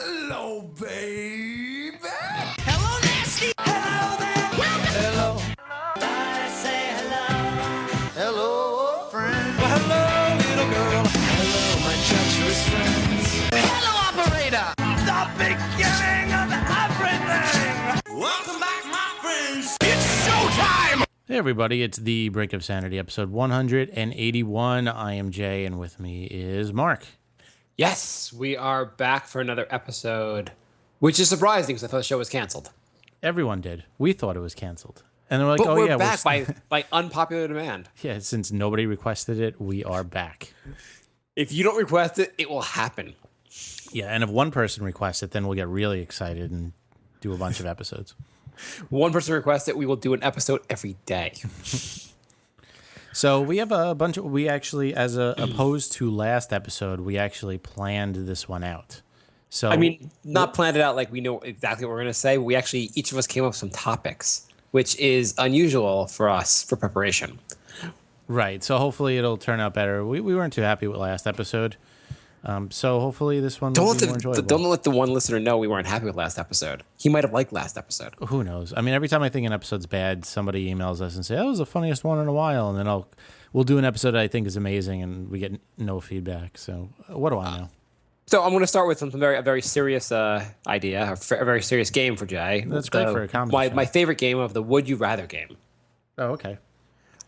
Hello, baby. Hello, nasty. Hello there. Hello. I say hello. Hello, friend. Well, hello, little girl. Hello, my treacherous friends. Hello, operator. The beginning of everything. Welcome back, my friends. It's showtime. Hey everybody, it's the Brink of Sanity, episode 181. I am Jay, and with me is Mark. Yes, we are back for another episode, which is surprising because I thought the show was canceled. Everyone did. We thought it was canceled. And they're like, But oh we're yeah, back by unpopular demand. yeah, since nobody requested it, we are back. If you don't request it, it will happen. Yeah, and if one person requests it, then we'll get really excited and do a bunch of episodes. One person requests it, we will do an episode every day. So we have a bunch of, we actually, as opposed to last episode, we actually planned this one out. So I mean, not planned it out like we know exactly what we're going to say. We actually, each of us came up with some topics, which is unusual for us for preparation. right. So hopefully it'll turn out better. We weren't too happy with last episode. So hopefully this one will be more enjoyable. Don't let the one listener know we weren't happy with last episode. He might have liked last episode. Who knows? I mean, every time I think an episode's bad, somebody emails us and say, "That was the funniest one in a while," and then we'll do an episode that I think is amazing, and we get no feedback. So what do I know? So I'm going to start with a very serious idea, a very serious game for Jay. That's great for a comedy show. My favorite game of the Would You Rather game. Oh, okay.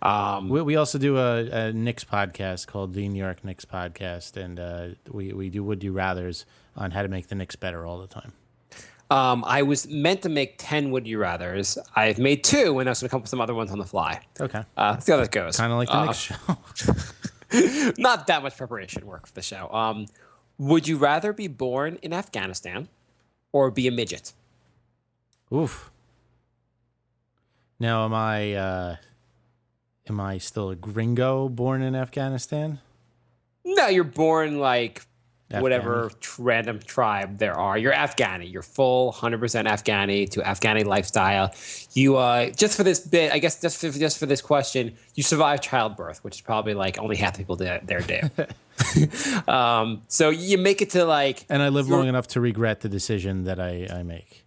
We also do a Knicks podcast called the New York Knicks Podcast, and we do Would You Rathers on how to make the Knicks better all the time. I was meant to make 10 Would You Rathers. I've made 2, and I was going to come up with some other ones on the fly. Okay. Let's see how that goes. Kind of like the Knicks show. Not that much preparation work for the show. Would you rather be born in Afghanistan or be a midget? Oof. Now, am I still a gringo born in Afghanistan? No, you're born like whatever Afghani. random tribe there are. You're Afghani. You're full 100% Afghani to Afghani lifestyle. You just for this bit, I guess just for this question, you survived childbirth, which is probably like only half the people there do. So you make it to like, and I live long enough to regret the decision that I make.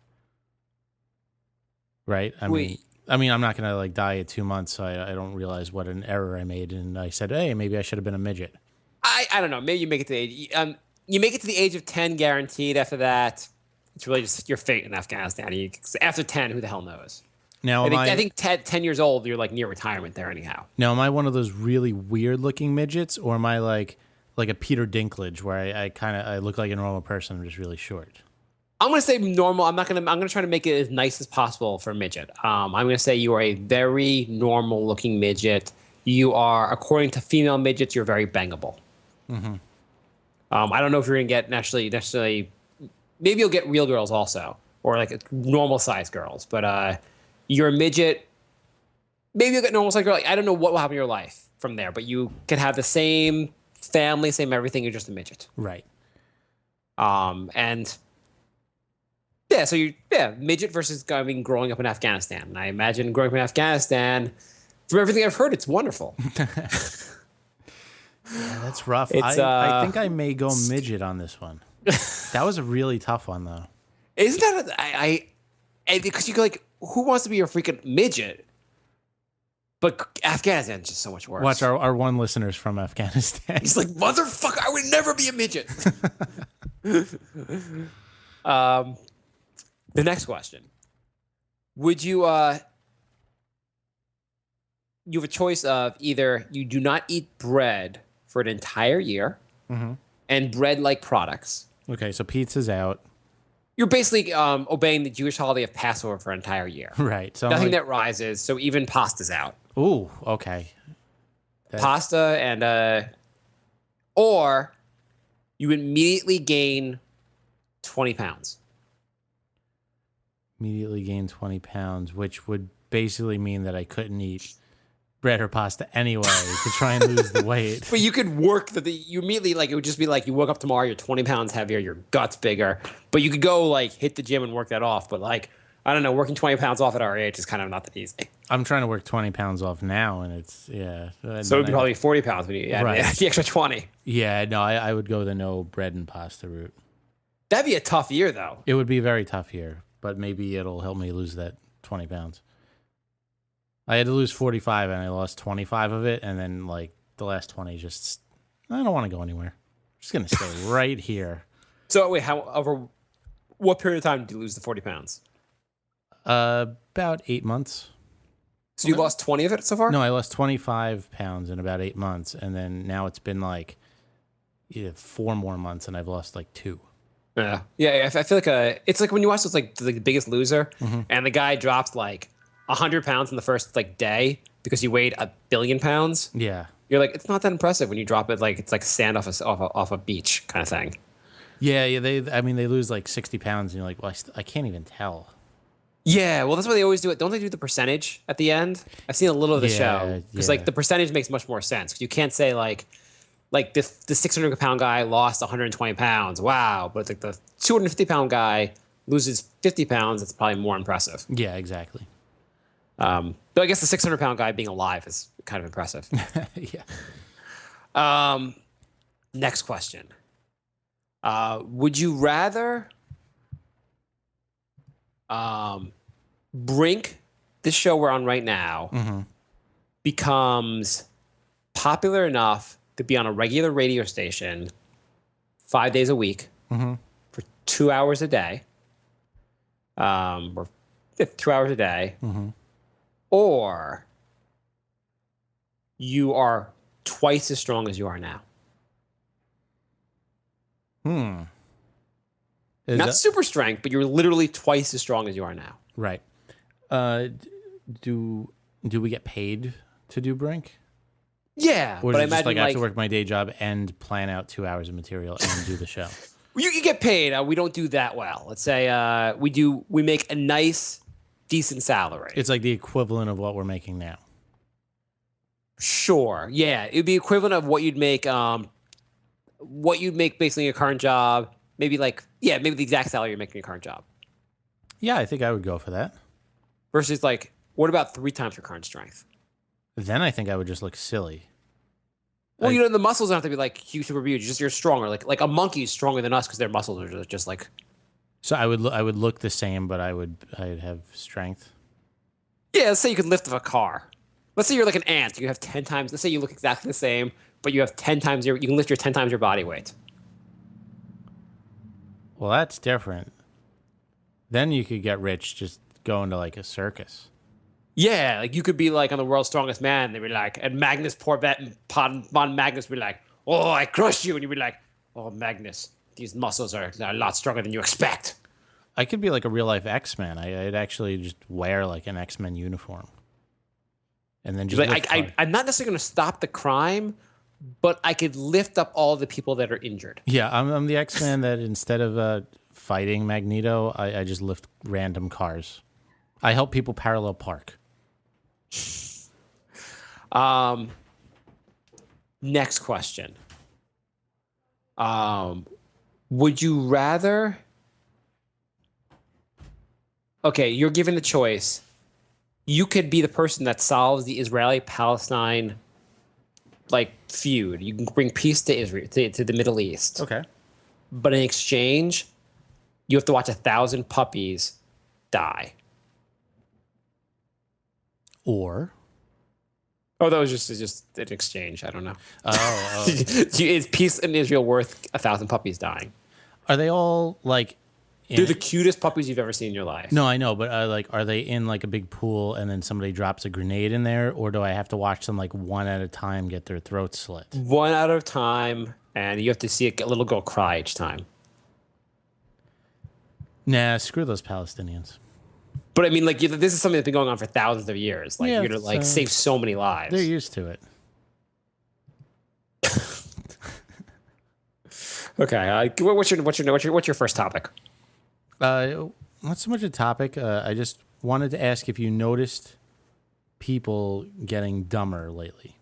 Right? I mean, I'm not going to like die at 2 months, so I don't realize what an error I made. And I said, hey, maybe I should have been a midget. I don't know. Maybe you make it to the age. You make it to the age of 10 guaranteed. After that, it's really just your fate in Afghanistan. After 10, who the hell knows? Now, I think 10 years old, you're like near retirement there anyhow. Now, am I one of those really weird looking midgets, or am I like a Peter Dinklage where I look like a normal person, I'm just really short? I'm going to say normal. I'm going to try to make it as nice as possible for a midget. I'm going to say you are a very normal looking midget. You are, according to female midgets, you're very bangable. Mm-hmm. I don't know if you're going to get necessarily, maybe you'll get real girls also, or like normal size girls, but you're a midget. Maybe you'll get normal size girl. I don't know what will happen in your life from there, but you can have the same family, same everything. You're just a midget. Right. And yeah, so midget versus growing up in Afghanistan. And I imagine growing up in Afghanistan, from everything I've heard, it's wonderful. Yeah, that's rough. I think I may go midget on this one. That was a really tough one, though. Isn't that because you go like, who wants to be a freaking midget? But Afghanistan is just so much worse. Watch our one listener's from Afghanistan. He's like, motherfucker, I would never be a midget. The next question. Would you you have a choice of either you do not eat bread for an entire year and bread-like products. Okay, so pizza's out. You're basically obeying the Jewish holiday of Passover for an entire year. Right. So nothing that rises, so even pasta's out. Ooh, okay. Pasta and or you immediately gain 20 pounds. Immediately gain 20 pounds, which would basically mean that I couldn't eat bread or pasta anyway to try and lose the weight. But you could work you immediately, like, it would just be like you woke up tomorrow, you're 20 pounds heavier, your gut's bigger. But you could go, like, hit the gym and work that off. But, like, I don't know, working 20 pounds off at our age is kind of not that easy. I'm trying to work 20 pounds off now, and it's, yeah. So it would be probably 40 pounds when you add the extra 20. Yeah, no, I would go the no bread and pasta route. That'd be a tough year, though. It would be a very tough year, but maybe it'll help me lose that 20 pounds. I had to lose 45 and I lost 25 of it. And then like the last 20 just, I don't want to go anywhere. I'm just going to stay right here. So wait, over what period of time did you lose the 40 pounds? About 8 months. So you lost 20 of it so far? No, I lost 25 pounds in about 8 months. And then now it's been like 4 more months and I've lost like 2. Yeah. Yeah. I feel like it's like when you watch those, like the Biggest Loser and the guy drops like 100 pounds in the first like day because he weighed 1 billion pounds. Yeah. You're like, it's not that impressive when you drop it. Like, it's like sand off a beach kind of thing. Yeah. They lose like 60 pounds and you're like, well, I can't even tell. Yeah, well, that's why they always do it. Don't they do the percentage at the end? I've seen a little of the show because like the percentage makes much more sense because you can't say like the 600-pound guy lost 120 pounds. Wow, but like the 250-pound guy loses 50 pounds. It's probably more impressive. Yeah, exactly. But I guess the 600-pound guy being alive is kind of impressive. Yeah. Next question. Would you rather Brink, this show we're on right now, becomes popular enough to be on a regular radio station 5 days a week for 2 hours a day, or 2 hours a day, or you are twice as strong as you are now? Not super strength, but you're literally twice as strong as you are now. Right. Do we get paid to do Brink? Yeah, Or but I is it just imagine like I have to work my day job and plan out 2 hours of material and do the show? you get paid. We don't do that well. Let's say we make a nice, decent salary. It's like the equivalent of what we're making now. Sure. Yeah, it'd be equivalent of what you'd make. Basically in your current job. Maybe maybe the exact salary you're making in your current job. Yeah, I think I would go for that. Versus like, what about 3 times your current strength? Then I think I would just look silly. Well, the muscles don't have to be like huge, super huge. You're stronger. Like a monkey is stronger than us because their muscles are just like. So I would look the same, but I'd have strength. Yeah, let's say you could lift a car. Let's say you're like an ant. You have 10 times. Let's say you look exactly the same, but you have 10 times you can lift your 10 times your body weight. Well, that's different. Then you could get rich just going to like a circus. Yeah, like you could be like on the world's strongest man. They'd be like, and Magnus Porvet and Von Magnus would be like, oh, I crushed you. And you'd be like, oh, Magnus, these muscles are a lot stronger than you expect. I could be like a real life X-Men. I'd actually just wear like an X-Men uniform. And then just I'm not necessarily going to stop the crime, but I could lift up all the people that are injured. Yeah, I'm the X-Man that instead of fighting Magneto, I just lift random cars. I help people parallel park. Next question. Would you rather... Okay, you're given the choice. You could be the person that solves the Israeli-Palestine feud. You can bring peace to Israel, to the Middle East. Okay. But in exchange, you have to watch 1,000 puppies die. Or? Oh, that was just an exchange. I don't know. Oh. Is peace in Israel worth 1,000 puppies dying? Are they all like? They're the cutest puppies you've ever seen in your life. No, I know, but are they in like a big pool and then somebody drops a grenade in there, or do I have to watch them like one at a time get their throats slit? One at a time, and you have to see a little girl cry each time. Nah, screw those Palestinians. But I mean, like, this is something that's been going on for thousands of years. Like, you're gonna save so many lives. They're used to it. Okay. What's your first topic? Not so much a topic. I just wanted to ask if you noticed people getting dumber lately.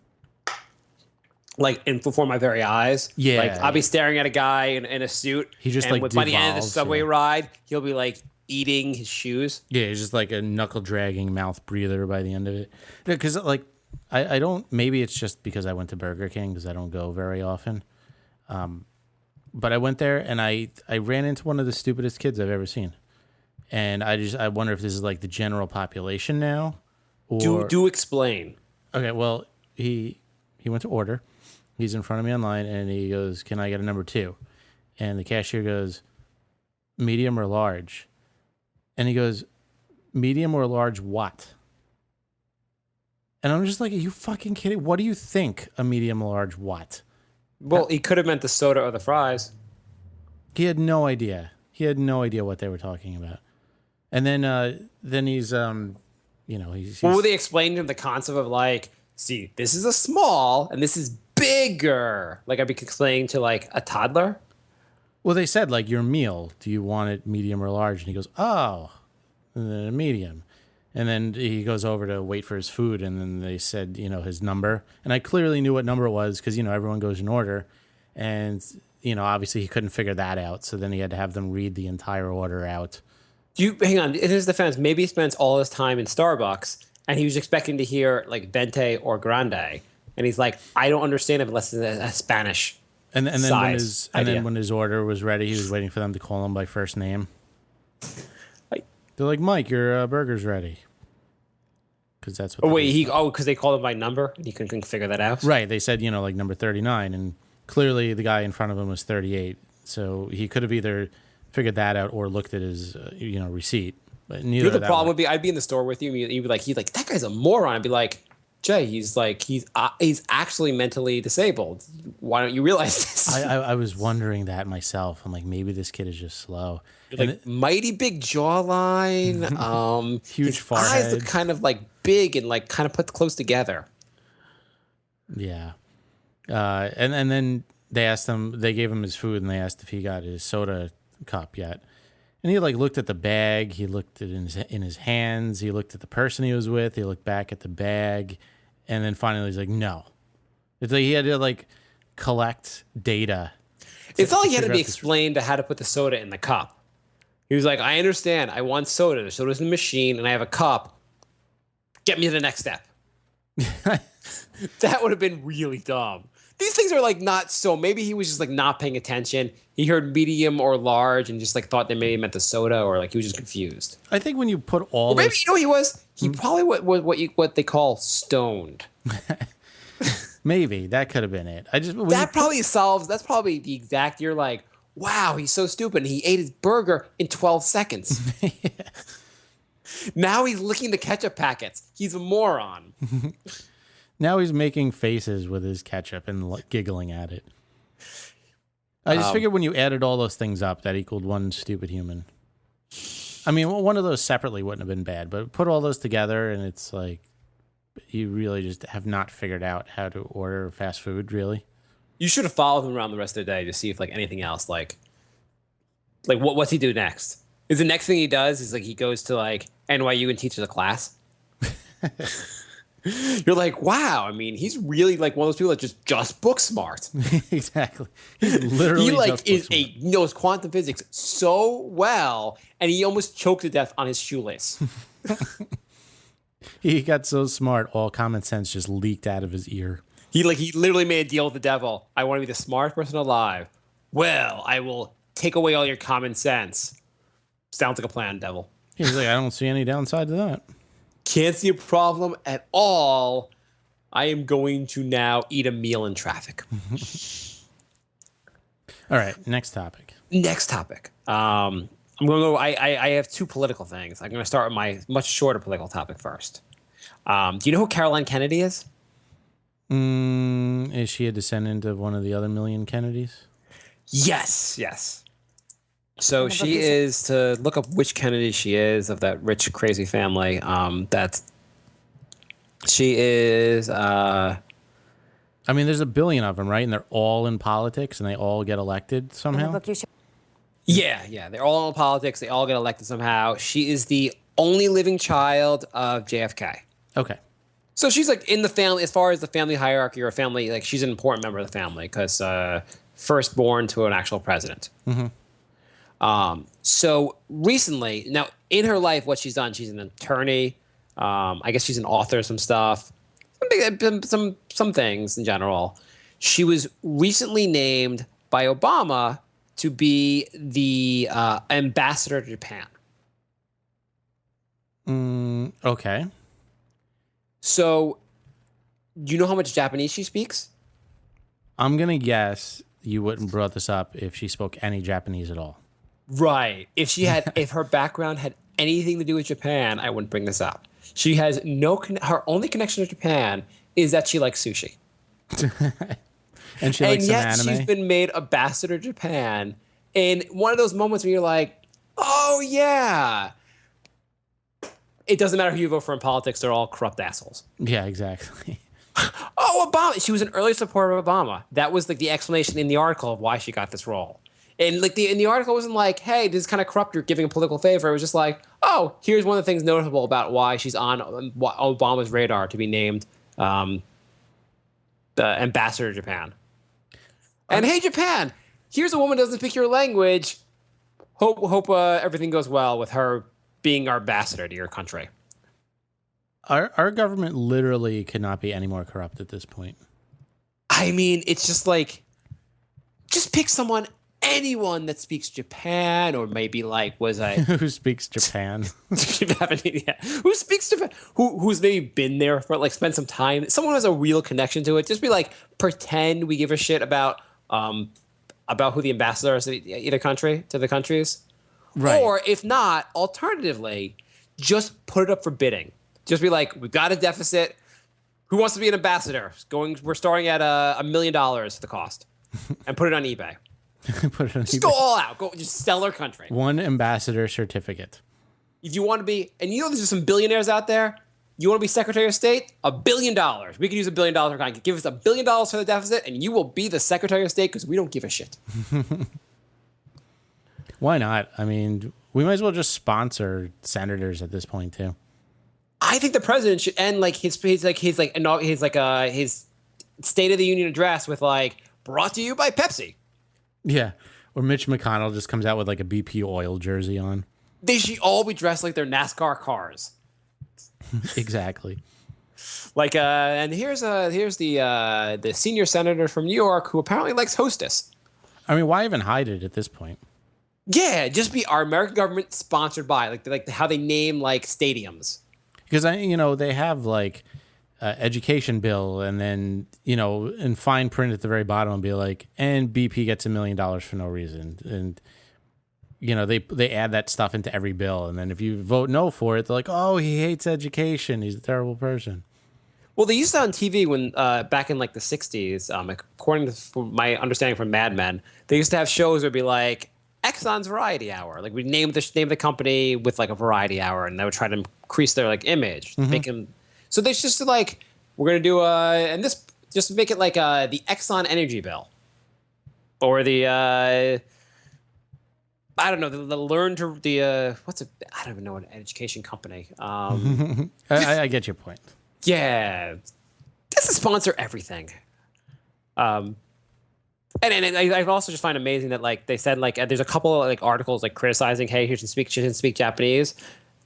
Like before my very eyes. Yeah. Like I'll be staring at a guy in a suit. He just and like by the end of the devolves, subway yeah. ride, he'll be like eating his shoes. Yeah, he's just like a knuckle dragging mouth breather by the end of it. Because like I don't. Maybe it's just because I went to Burger King because I don't go very often. but I went there and I ran into one of the stupidest kids I've ever seen. And I wonder if this is like the general population now. Or... Do explain. Okay, well, he went to order. He's in front of me online, and he goes, "Can I get a number 2?" And the cashier goes, "Medium or large?" And he goes, "Medium or large what?" And I'm just like, "Are you fucking kidding? What do you think a medium or large what?" Well, he could have meant the soda or the fries. He had no idea. He had no idea what they were talking about. And then he's he's Well, were they explaining to him the concept of like, see, this is a small and this is bigger? Like I'd be explaining to like a toddler. Well, they said like your meal. Do you want it medium or large? And he goes, "Oh, medium." And then he goes over to wait for his food, and then they said, his number. And I clearly knew what number it was because, everyone goes in order. And, obviously he couldn't figure that out. So then he had to have them read the entire order out. Hang on, in his defense, maybe he spends all his time in Starbucks, and he was expecting to hear like Venti or Grande. And he's like, I don't understand it unless it's a Spanish And then size when his order was ready, he was waiting for them to call him by first name. They're like, "Mike, your burger's ready." Because that's what. Because they called him by number and he couldn't figure that out. Right. They said, like number 39, and clearly the guy in front of him was 38. So he could have either figured that out or looked at his, receipt. But neither. The problem would be, I'd be in the store with you, and you'd be like, that guy's a moron. I'd be like, Jay, he's actually mentally disabled. Why don't you realize this? I was wondering that myself. I'm like, maybe this kid is just slow. Mighty big jawline, huge his forehead. eyes look kind of like big and like kind of put close together. Yeah, and then they gave him his food, and they asked if he got his soda cup yet. And he like looked at the bag. He looked at it in his hands. He looked at the person he was with. He looked back at the bag, and then finally he's like, "No." It's like he had to like collect data. It's not like he had to be explained to how to put the soda in the cup. He was like, "I understand. I want soda. The soda's in the machine, and I have a cup. Get me to the next step." That would have been really dumb. These things are like not so. Maybe he was just like not paying attention. He heard medium or large and just like thought they maybe meant the soda, or like he was just confused. I think when you put all, or maybe he was. He probably what they call stoned. Maybe that could have been it. That's probably the exact. You're like, wow, he's so stupid. And he ate his burger in 12 seconds. Yeah. Now he's licking the ketchup packets. He's a moron. Now he's making faces with his ketchup and giggling at it. I just figured when you added all those things up, that equaled one stupid human. I mean, one of those separately wouldn't have been bad, but put all those together, and it's like you really just have not figured out how to order fast food, really. You should have followed him around the rest of the day to see if like anything else, like what's he do next? Is the next thing he does is like he goes to like NYU and teaches a class? You're like, wow. I mean, he's really like one of those people that just book smart. Exactly. He's literally knows quantum physics so well, and he almost choked to death on his shoelace. He got so smart, all common sense just leaked out of his ear. He literally made a deal with the devil. I want to be the smartest person alive. Well, I will take away all your common sense. Sounds like a plan, devil. He's like, I don't see any downside to that. Can't see a problem at all. I am going to now eat a meal in traffic. All right, next topic. I'm going to go. I have two political things. I'm going to start with my much shorter political topic first. Do you know who Caroline Kennedy is? Is she a descendant of one of the other million Kennedys? Yes. So she is, to look up which Kennedy she is of that rich, crazy family. She is. I mean, there's a billion of them, right? And they're all in politics, and they all get elected somehow. Yeah. They're all in politics. They all get elected somehow. She is the only living child of JFK. Okay. So she's like in the family, as far as the family hierarchy or family, like she's an important member of the family because firstborn to an actual president. Mm-hmm. So recently, now in her life, what she's done, she's an attorney. I guess she's an author of some stuff, some things in general. She was recently named by Obama to be the ambassador to Japan. Okay. So, do you know how much Japanese she speaks? I'm going to guess you wouldn't brought this up if she spoke any Japanese at all. Right. If her background had anything to do with Japan, I wouldn't bring this up. She has her only connection to Japan is that she likes sushi. And she likes some yet anime. she's been made ambassador to Japan. And one of those moments where you're like, oh, yeah. It doesn't matter who you vote for in politics. They're all corrupt assholes. Yeah, exactly. Oh, Obama. She was an early supporter of Obama. That was like the explanation in the article of why she got this role. And like in the article, it wasn't like, hey, this is kind of corrupt. You're giving a political favor. It was just like, oh, here's one of the things notable about why she's on Obama's radar to be named the ambassador to Japan. And hey, Japan, here's a woman who doesn't speak your language. Hope everything goes well with her being our ambassador to your country. Our government literally could not be any more corrupt at this point. I mean, it's just like, just pick anyone that speaks Japan, or maybe like Who speaks Japan? Who speaks Japan? Who's maybe been there for like spent some time? Someone who has a real connection to it. Just be like, pretend we give a shit about who the ambassador is to the countries. Right. Or if not, alternatively, just put it up for bidding. Just be like, we've got a deficit. Who wants to be an ambassador? We're starting at $1 million for the cost, and put it on eBay. Put it on Just eBay. go all out. Just sell our country. One ambassador certificate. If you want to be, and you know there's some billionaires out there. You want to be Secretary of State? $1 billion. We could use $1 billion. Give us $1 billion for the deficit, and you will be the Secretary of State because we don't give a shit. Why not? I mean, we might as well just sponsor senators at this point too. I think the president should end like his State of the Union address with like, brought to you by Pepsi. Yeah. Or Mitch McConnell just comes out with like a BP oil jersey on. They should all be dressed like their NASCAR cars. Exactly. Like, and here's the senior senator from New York who apparently likes Hostess. I mean, why even hide it at this point? Yeah, just be our American government sponsored by like how they name like stadiums. Because they have like education bill, and then in fine print at the very bottom will be like, and BP gets $1 million for no reason, and they add that stuff into every bill, and then if you vote no for it, they're like, oh, he hates education, he's a terrible person. Well, they used to on TV when back in like the 60s, according to my understanding from Mad Men, they used to have shows where it'd be like Exxon's Variety Hour. Like we name the company with like a variety hour, and they would try to increase their like image, make them. So they just like, we're gonna do and this just make it like the Exxon Energy bill, or the I don't know, the learn to the what's it? I don't even know, an education company. I get your point. Yeah, just to sponsor everything. And I also just find amazing that like they said like there's a couple of like articles like criticizing, hey, she shouldn't speak Japanese.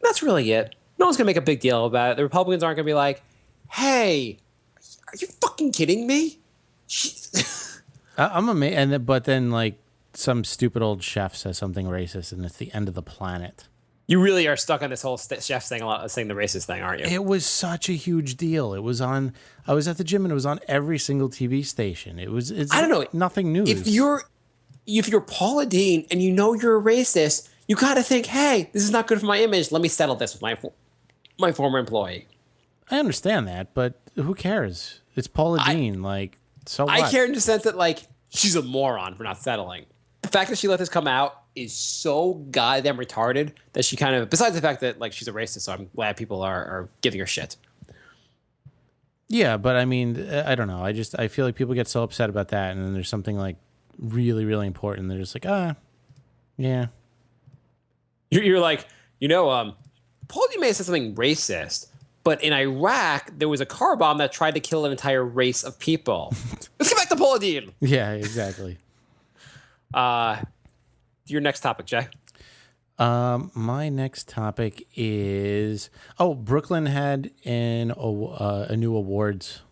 That's really it. No one's gonna make a big deal about it. The Republicans aren't gonna be like, hey, are you fucking kidding me? I'm amazed, but then like some stupid old chef says something racist, and it's the end of the planet. You really are stuck on this whole chef thing saying the racist thing, aren't you? It was such a huge deal. It was on. I was at the gym, and it was on every single TV station. It's I don't know, nothing news. If you're Paula Deen and you know you're a racist, you got to think, hey, this is not good for my image. Let me settle this with my former employee. I understand that, but who cares? It's Paula Deen. Like, so what? I care in the sense that like she's a moron for not settling. The fact that she let this come out is so goddamn retarded that she kind of, besides the fact that like she's a racist, so I'm glad people are giving her shit. Yeah, but I mean, I don't know. I feel like people get so upset about that, and then there's something like really, really important. They're just like, yeah. You're like, Paul D. may have said something racist, but in Iraq, there was a car bomb that tried to kill an entire race of people. Let's get back to Paul Dean. Yeah, exactly. Your next topic, Jay. My next topic is Brooklyn had a new awards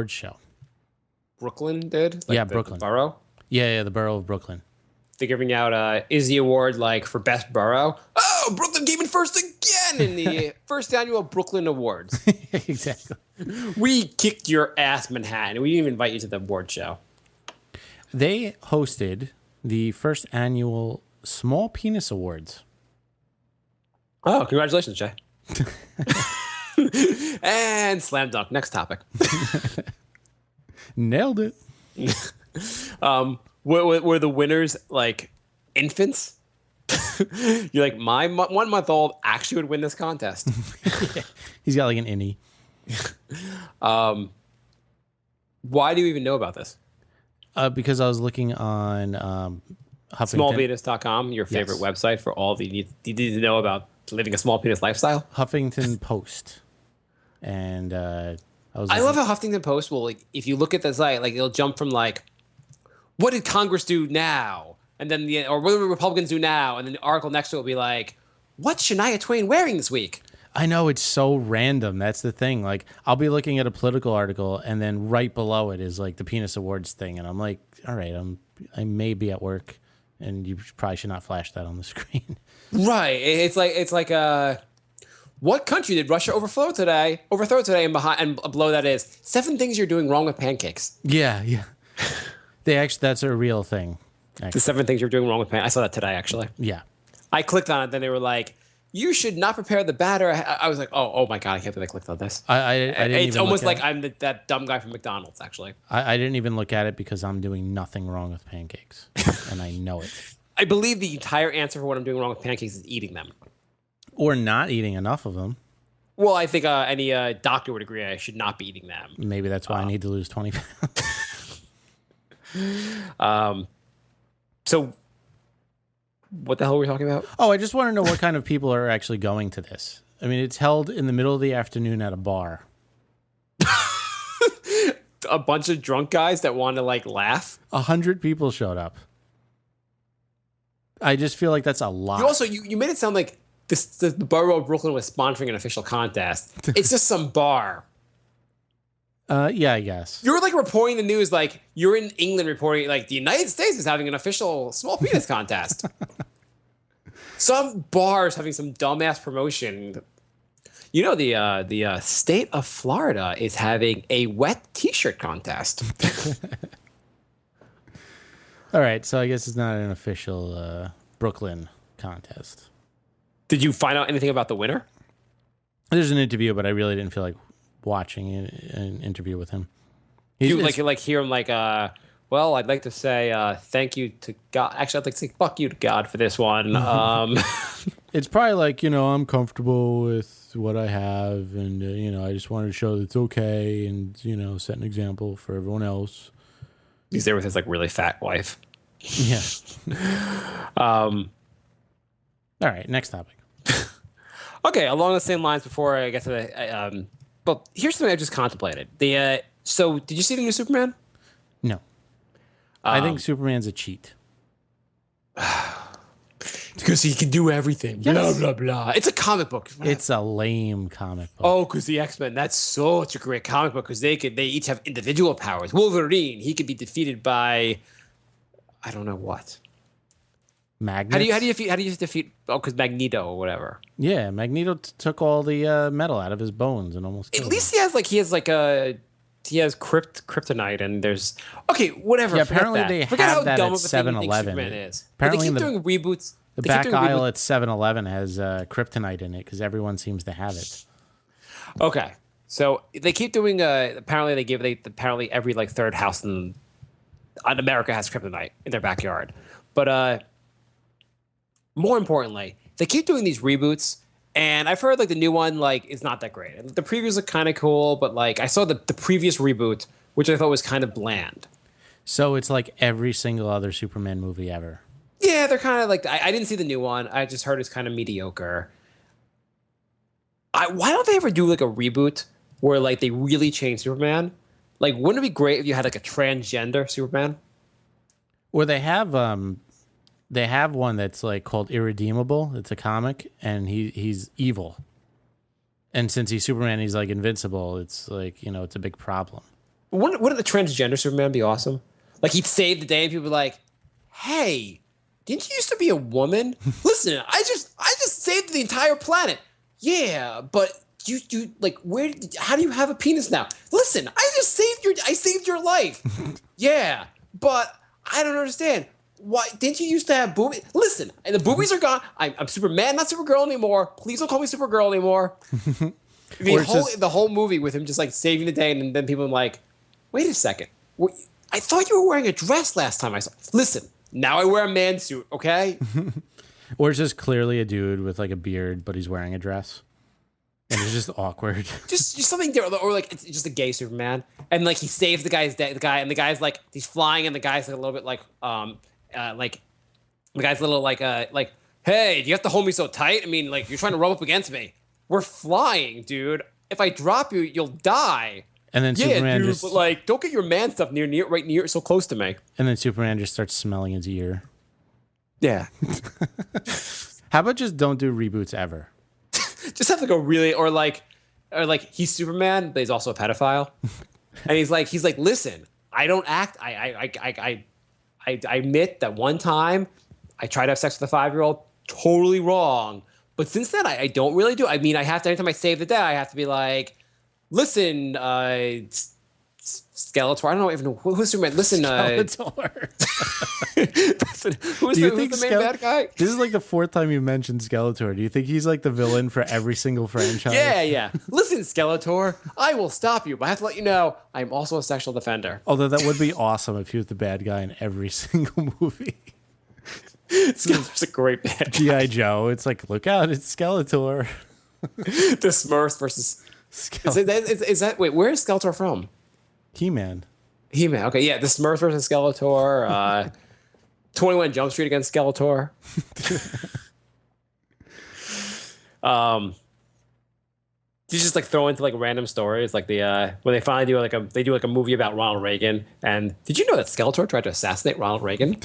show. Brooklyn did? Like yeah, the Brooklyn. borough? Yeah, the borough of Brooklyn. they're giving out Izzy Award like for best borough. Oh, Brooklyn came in first again in the first annual Brooklyn Awards. Exactly. We kicked your ass, Manhattan. We didn't even invite you to the award show. They hosted the first annual Small Penis Awards. Oh, congratulations, Jay. And slam dunk. Next topic. Nailed it. Were the winners like infants? You're like, my 1 month old actually would win this contest. He's got like an innie. Why do you even know about this? Because I was looking on Huffington. Smallpenis.com, your favorite website for all the you need to know about living a small penis lifestyle. Huffington Post. And I love how Huffington Post will, like, if you look at the site, like it'll jump from like, what did Congress do now? And then or what do the Republicans do now? And then the article next to it will be like, what's Shania Twain wearing this week? I know, it's so random. That's the thing. Like, I'll be looking at a political article, and then right below it is like the Penis Awards thing, and I'm like, all right, I may be at work, and you probably should not flash that on the screen. Right. It's like what country did Russia overthrow today? And below that is 7 things you're doing wrong with pancakes. Yeah. That's a real thing. Actually. The 7 things you're doing wrong with pancakes. I saw that today, actually. Yeah. I clicked on it, then they were like, you should not prepare the batter. I was like, oh my God, I can't believe I clicked on this. I didn't it's even almost look like I'm that dumb guy from McDonald's, actually. I didn't even look at it because I'm doing nothing wrong with pancakes, and I know it. I believe the entire answer for what I'm doing wrong with pancakes is eating them. Or not eating enough of them. Well, I think any doctor would agree I should not be eating them. Maybe that's why I need to lose 20 pounds. So what the hell were we talking about? Oh, I just want to know what kind of people are actually going to this. I mean, it's held in the middle of the afternoon at a bar. A bunch of drunk guys that want to like laugh. 100 people showed up. I just feel like that's a lot. You also you made it sound like the borough of Brooklyn was sponsoring an official contest. It's just some bar. Yeah, I guess. You're like reporting the news like you're in England reporting like the United States is having an official small penis contest. Some bars having some dumbass promotion. You know, the state of Florida is having a wet T-shirt contest. All right, so I guess it's not an official Brooklyn contest. Did you find out anything about the winner? There's an interview, but I really didn't feel like watching an interview with him. You like hear him like, well, I'd like to say thank you to God. Actually, I'd like to say fuck you to God for this one. It's probably like, I'm comfortable with what I have, and I just wanted to show that it's okay, and set an example for everyone else. He's there with his like really fat wife. Yeah. All right, next topic. Okay, along the same lines. Before I get to the, well, here's something I just contemplated. So did you see the new Superman? No. I think Superman's a cheat. Because he can do everything. Yes. Blah, blah, blah. It's a comic book. It's a lame comic book. Oh, because the X-Men, that's such a great comic book because they each have individual powers. Wolverine, he could be defeated by, I don't know what. Magnets? How do you defeat? Oh, because Magneto or whatever. Yeah, Magneto took all the metal out of his bones and almost killed At least him. he has kryptonite and there's whatever. Yeah, apparently that. they Forget have how that dumb at of a thing you think 7-Eleven. Superman is. Apparently but they keep doing reboots. The back aisle at 7-Eleven has kryptonite in it because everyone seems to have it. Okay, so they keep doing. Apparently every like third house in America has kryptonite in their backyard. But more importantly, they keep doing these reboots, and I've heard like the new one like is not that great. The previews look kind of cool, but like I saw the previous reboot, which I thought was kind of bland. So it's like every single other Superman movie ever. Yeah, they're kind of like I didn't see the new one. I just heard it's kind of mediocre. Why don't they ever do like a reboot where like they really change Superman? Like, wouldn't it be great if you had like a transgender Superman? Or they have one that's like called Irredeemable. It's a comic, and he's evil. And since he's Superman, he's like invincible. It's like, it's a big problem. Wouldn't the transgender Superman be awesome? Like he'd save the day and people would be like, hey, didn't you used to be a woman? Listen, I just saved the entire planet. Yeah, but you like how do you have a penis now? Listen, I saved your life. Yeah, but I don't understand. Why didn't you used to have boobies? Listen, and the boobies are gone. I'm Superman, not Supergirl anymore. Please don't call me Supergirl anymore. The whole movie with him just like saving the day, and then people are like, wait a second. I thought you were wearing a dress last time I saw. Listen, now I wear a man suit, okay? Or it's just clearly a dude with like a beard, but he's wearing a dress. And it's just awkward. just something different, or like it's just a gay Superman, and like he saves the guy's and the guy's like he's flying, and the guy's like a little bit like the guy's a little like hey, do you have to hold me so tight? I mean, like you're trying to rub up against me. We're flying, dude. If I drop you, you'll die. And then Superman dude, but like don't get your man stuff near so close to me. And then Superman just starts smelling his ear. Yeah. How about just don't do reboots ever? Just have to go really, or like he's Superman, but he's also a pedophile, and he's like, listen, I don't act. I admit that one time I tried to have sex with a 5-year-old, totally wrong. But since then, I don't really do. I mean, I have to anytime I save the day, I have to be like, listen, Skeletor. I don't even know who's Superman. Listen, Skeletor. listen, who's the main bad guy? This is like the 4th time you mentioned Skeletor. Do you think he's like the villain for every single franchise? Yeah. Listen, Skeletor, I will stop you, but I have to let you know I'm also a sexual defender. Although that would be awesome if he was the bad guy in every single movie. Skeletor's a great bad guy. G.I. Joe. It's like, look out, it's Skeletor. The Smurfs versus Skeletor. Is that wait? Where is Skeletor from? He-Man. He-Man. Okay, yeah. The Smurfs versus Skeletor. 21 Jump Street against Skeletor. You just like throw into like random stories, like the when they finally do they do a movie about Ronald Reagan. And did you know that Skeletor tried to assassinate Ronald Reagan?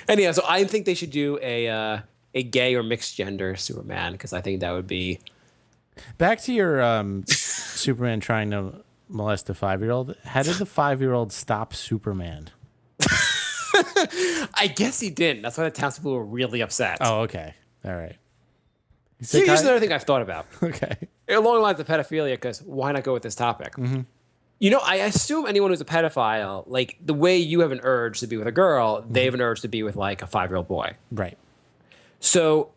Anyhow, so I think they should do a gay or mixed gender Superman, because I think that would be. Back to your Superman trying to molest a 5-year-old. How did the 5-year-old stop Superman? I guess he didn't. That's why the townspeople were really upset. Oh, okay. All right. Here's another thing I've thought about. Okay. Along the lines of pedophilia, because why not go with this topic? Mm-hmm. You know, I assume anyone who's a pedophile, like the way you have an urge to be with a girl, they have an urge to be with like a 5-year-old boy. Right. So,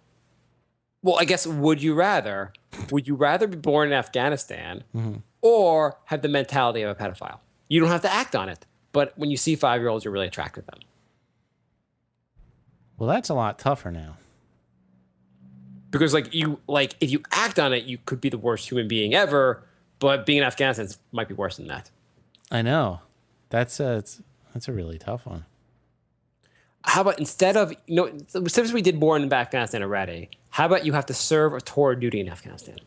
well, I guess would you rather be born in Afghanistan or have the mentality of a pedophile? You don't have to act on it, but when you see 5-year-olds, you're really attracted to them. Well, that's a lot tougher now. Because if you act on it, you could be the worst human being ever, but being in Afghanistan might be worse than that. I know. That's a really tough one. How about instead of, since we did born in Afghanistan already, how about you have to serve a tour of duty in Afghanistan?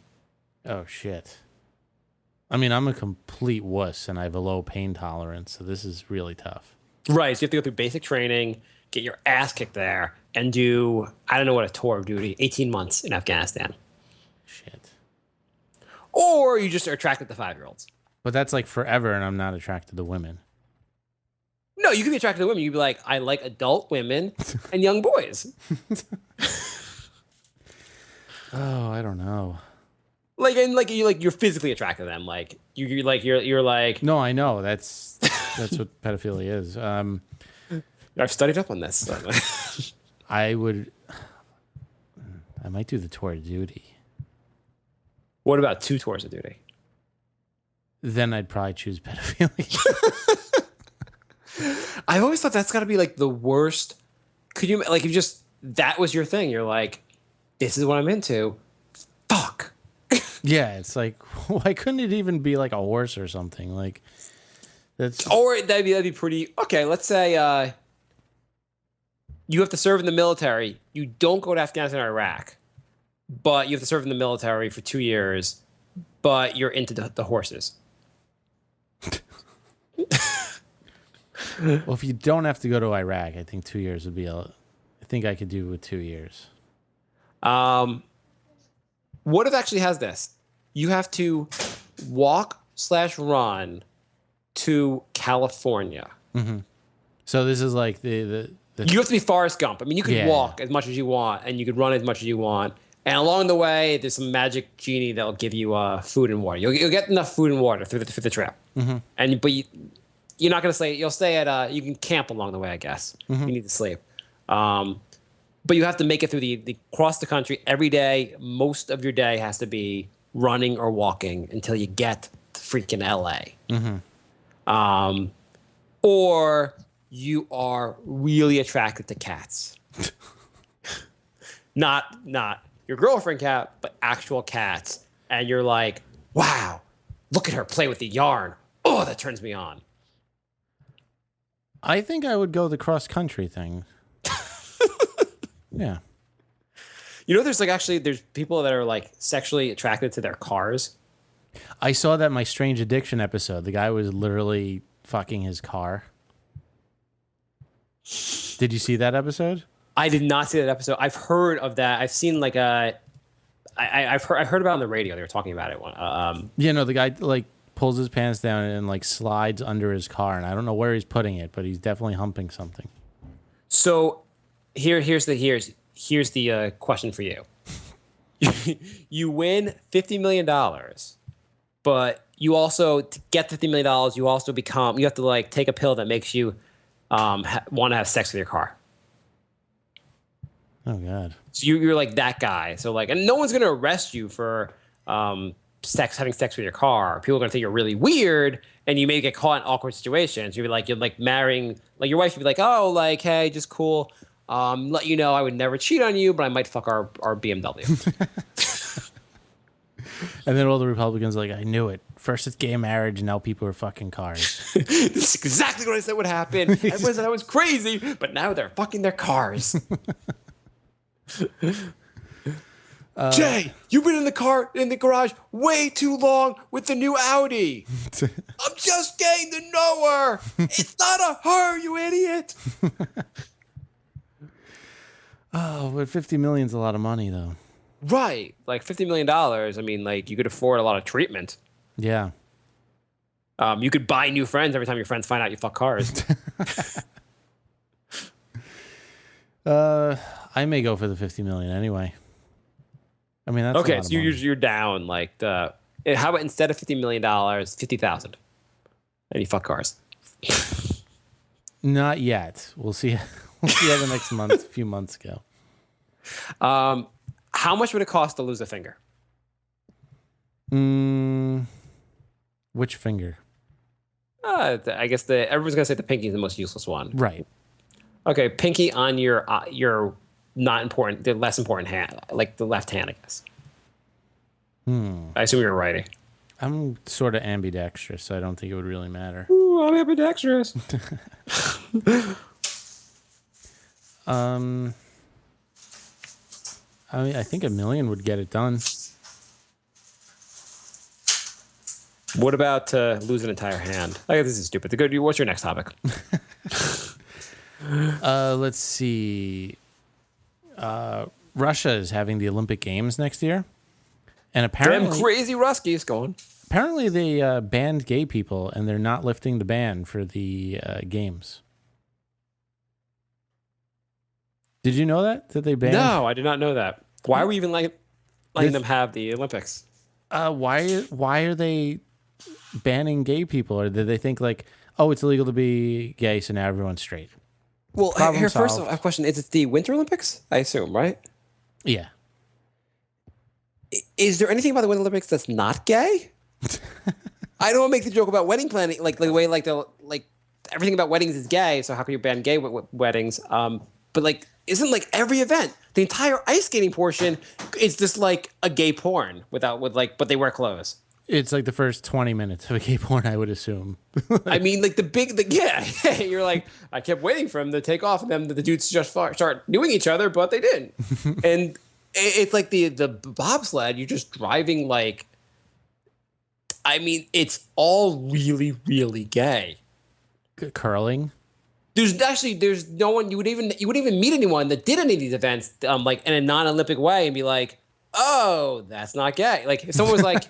Oh, shit. I mean, I'm a complete wuss, and I have a low pain tolerance, so this is really tough. Right, so you have to go through basic training, get your ass kicked there, and do, I don't know what a tour of duty, 18 months in Afghanistan. Shit. Or you just are attracted to 5-year-olds. But that's like forever, and I'm not attracted to women. No, you can be attracted to women. You can be like, I like adult women and young boys. Oh, I don't know. You're physically attracted to them. Like you're like. No, I know. That's what pedophilia is. I've studied up on this. So. I might do the tour of duty. What about 2 tours of duty? Then I'd probably choose pedophilia. I've always thought that's got to be like the worst. Could you like if just that was your thing? You're like, this is what I'm into. Fuck. Yeah, it's like, why couldn't it even be like a horse or something? Like that's. Or that'd be pretty. Okay, let's say you have to serve in the military. You don't go to Afghanistan or Iraq, but you have to serve in the military for 2 years. But you're into the horses. Well, if you don't have to go to Iraq, I think 2 years would be I think I could do with 2 years. What if actually has this? You have to walk/run to California. Mm-hmm. So this is like the You have to be Forrest Gump. I mean, you could walk as much as you want, and you could run as much as you want. And along the way, there's some magic genie that'll give you food and water. You'll get enough food and water through the trip. But you're not gonna stay. You'll stay at you can camp along the way, I guess. You need to sleep. But you have to make it through the across the country every day. Most of your day has to be running or walking until you get to freaking LA. Or you are really attracted to cats. not your girlfriend cat, but actual cats. And you're like, wow, look at her play with the yarn. Oh, that turns me on. I think I would go the cross country thing. Yeah. You know, there's people that are like sexually attracted to their cars. I saw that in my Strange Addiction episode. The guy was literally fucking his car. Did you see that episode? I did not see that episode. I've heard of that. I've seen like I've heard about it on the radio. They were talking about it. The guy like pulls his pants down and like slides under his car, and I don't know where he's putting it, but he's definitely humping something. So here's the question for you. You win $50 million, but you also, to get $50 million, you have to like take a pill that makes you want to have sex with your car. Oh God. So you're like that guy. So like, and no one's gonna arrest you for having sex with your car. People are gonna think you're really weird, and you may get caught in awkward situations. You're like marrying, like your wife would be like, oh, like, hey, just cool. Let you know I would never cheat on you, but I might fuck our BMW. And then all the Republicans are like, I knew it. First it's gay marriage, and now people are fucking cars. This is exactly what I said would happen. Everyone said I was crazy, but now they're fucking their cars. Jay, you've been in the garage way too long with the new Audi. I'm just getting to know her. It's not a her, you idiot. Oh, but $50 million's a lot of money, though. Right, like $50 million. I mean, like you could afford a lot of treatment. Yeah. You could buy new friends every time your friends find out you fuck cars. I may go for the $50 million anyway. I mean, that's okay. A lot So of money. you're down. Like how about instead of $50 million, $50,000, and you fuck cars? Not yet. We'll see. We'll see how the next few months go. How much would it cost to lose a finger? Which finger? I guess everyone's gonna say the pinky is the most useless one. Right. Okay, pinky on your not important, the less important hand, like the left hand, I guess. I assume you're righty. I'm sort of ambidextrous, so I don't think it would really matter. Ooh, I'm ambidextrous. I mean, I think $1 million would get it done. What about lose an entire hand? I guess this is stupid. What's your next topic? Let's see. Russia is having the Olympic Games next year, and apparently, Damn crazy Ruskies going. apparently they banned gay people, and they're not lifting the ban for the games. Did you know that they banned? No, I did not know that. Why are we even letting them have the Olympics? Why are they banning gay people? Or did they think like, oh, it's illegal to be gay, so now everyone's straight? Well, Problem here first solved. a question: is it the Winter Olympics? I assume, right? Yeah. Is there anything about the Winter Olympics that's not gay? I don't want to make the joke about wedding planning, like the way like everything about weddings is gay. So how can you ban gay weddings? But like, isn't like every event, the entire ice skating portion is just like a gay porn but they wear clothes. It's like the first 20 minutes of a gay porn, I would assume. I mean, like you're like, I kept waiting for him to take off, and then the dudes just start doing each other, but they didn't. And it's like the bobsled, you're just driving like, I mean, it's all really, really gay. Curling. There's no one you wouldn't even meet anyone that did any of these events like in a non-Olympic way and be like, oh, that's not gay. Like if someone was like,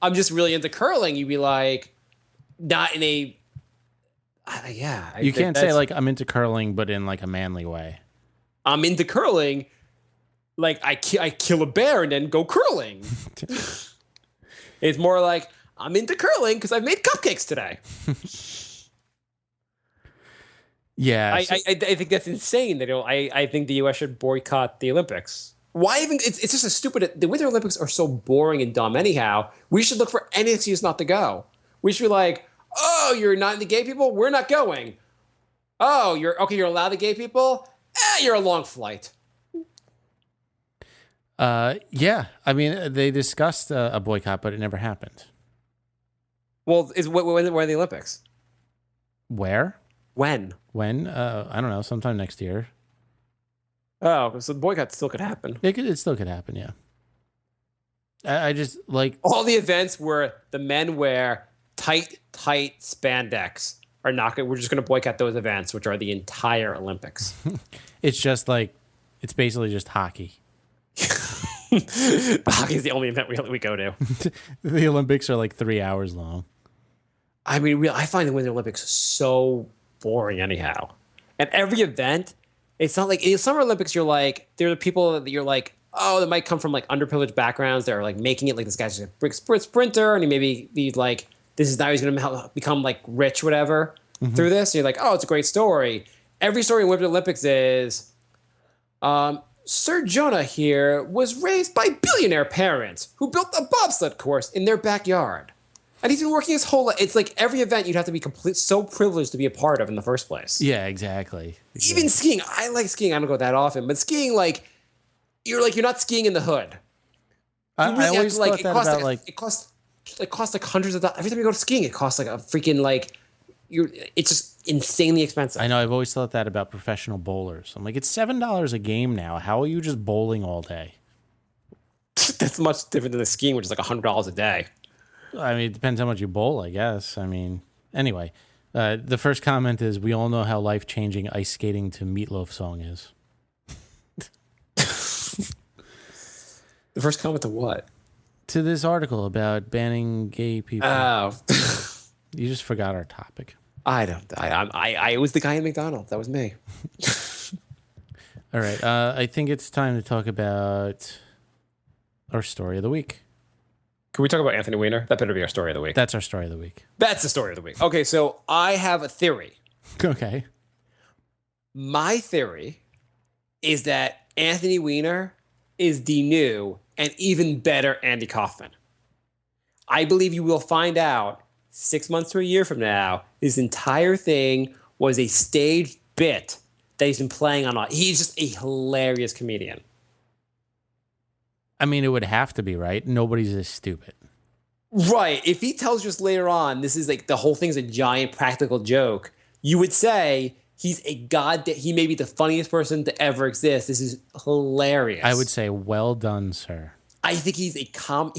I'm just really into curling, you'd be like, not in a Yeah. You can't say like I'm into curling, but in like a manly way. I'm into curling. Like I kill a bear and then go curling. It's more like I'm into curling because I've made cupcakes today. Yeah. I think that's insane. I think the U.S. should boycott the Olympics. Why even? It's just a stupid. The Winter Olympics are so boring and dumb. Anyhow, we should look for any excuse not to go. We should be like, oh, you're not into gay people. We're not going. Oh, you're okay. You're allowed to gay people. You're a long flight. Yeah. I mean, they discussed a boycott, but it never happened. Well, when are the Olympics? Where? When? When? I don't know. Sometime next year. Oh, so the boycott still could happen. It still could happen. Yeah. I just like all the events where the men wear tight spandex are not good. We're just going to boycott those events, which are the entire Olympics. It's just like it's basically just hockey. Hockey is the only event we go to. The Olympics are like 3 hours long. I mean, I find the Winter Olympics so boring anyhow. And every event, it's not like in Summer Olympics, you're like, there are people that you're like, oh, that might come from like underprivileged backgrounds that are like making it like this guy's a sprinter and he maybe he's like, this is now he's going to become like rich, whatever, through this. And you're like, oh, it's a great story. Every story in Winter Olympics is, Sir Jonah here was raised by billionaire parents who built a bobsled course in their backyard. And he's been working his whole life. It's like every event you'd have to be so privileged to be a part of in the first place. Yeah, exactly. Even skiing. I like skiing. I don't go that often. But skiing, you're not skiing in the hood. I always thought that about like... It costs like hundreds of dollars. Every time you go to skiing, it costs like a freaking it's just insanely expensive. I know. I've always thought that about professional bowlers. I'm like, it's $7 a game now. How are you just bowling all day? That's much different than the skiing, which is like $100 a day. I mean, it depends how much you bowl, I guess. I mean, anyway, the first comment is, we all know how life-changing ice skating to Meatloaf song is. The first comment to what? To this article about banning gay people. Oh. You just forgot our topic. I was the guy in McDonald's. That was me. All right. I think it's time to talk about our story of the week. Can we talk about Anthony Weiner? That better be our story of the week. That's our story of the week. That's the story of the week. Okay, so I have a theory. Okay. My theory is that Anthony Weiner is the new and even better Andy Kaufman. I believe you will find out 6 months to a year from now, his entire thing was a staged bit that he's been playing on. He's just a hilarious comedian. I mean, it would have to be, right? Nobody's this stupid. Right. If he tells you us later on, this is like the whole thing's a giant practical joke, you would say he's he may be the funniest person to ever exist. This is hilarious. I would say, well done, sir. I think he'd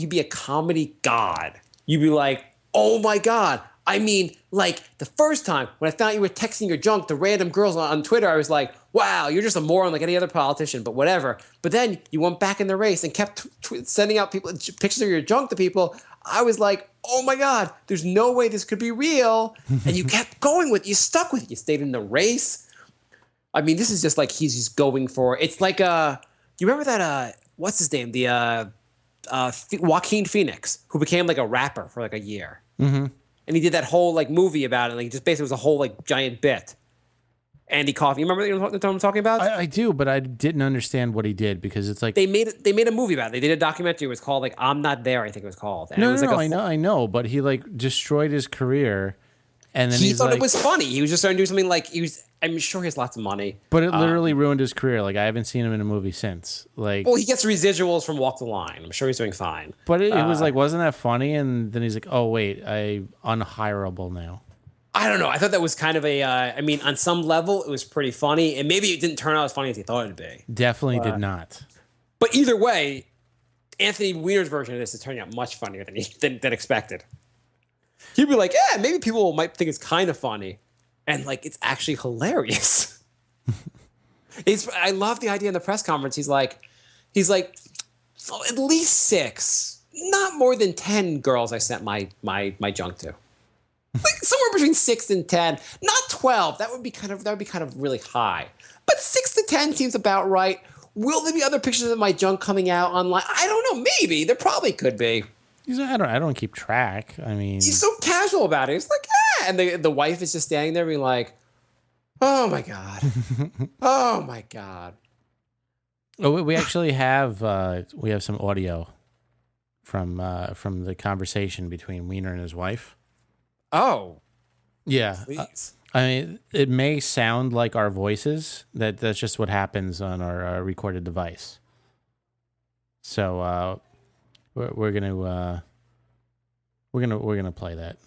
be a comedy god. You'd be like, oh my God. I mean, like the first time when I found you were texting your junk to random girls on Twitter, I was like, wow, you're just a moron like any other politician, but whatever. But then you went back in the race and kept sending out pictures of your junk to people. I was like, oh my God, there's no way this could be real. And you kept going you stuck with it. You stayed in the race. I mean, this is just like he's just going for, it's like, you remember that, what's his name? The Joaquin Phoenix, who became like a rapper for like a year. Mm-hmm. And he did that whole like movie about it. Like just basically was a whole like giant bit. Andy Kaufman. You remember what I'm talking about? I do, but I didn't understand what he did because it's like they made a movie about it. They did a documentary. It was called like I'm Not There, I think it was called. And no, it was I know, but he like destroyed his career, and then he thought it was funny. He was just starting to do something like I'm sure he has lots of money, but it literally ruined his career. Like I haven't seen him in a movie since. Like, well, he gets residuals from Walk the Line. I'm sure he's doing fine. But it was like, wasn't that funny? And then he's like, oh wait, I'm unhireable now. I don't know. I thought that was kind of I mean, on some level, it was pretty funny, and maybe it didn't turn out as funny as he thought it'd be. Definitely did not. But either way, Anthony Weiner's version of this is turning out much funnier than expected. He'd be like, yeah, maybe people might think it's kind of funny, and like it's actually hilarious. I love the idea in the press conference. He's like, oh, at least 6, not more than 10 girls I sent my junk to. Like somewhere between 6 and 10, not 12. That would be kind of really high. But 6 to 10 seems about right. Will there be other pictures of my junk coming out online? I don't know. Maybe there probably could be. I don't keep track. I mean, He's so casual about it. He's like, and the wife is just standing there being like, oh my god, oh my god. Oh, we actually have some audio from the conversation between Weiner and his wife. Oh, yeah. please. I mean, it may sound like our voices. That's just what happens on our recorded device. So we're gonna play that.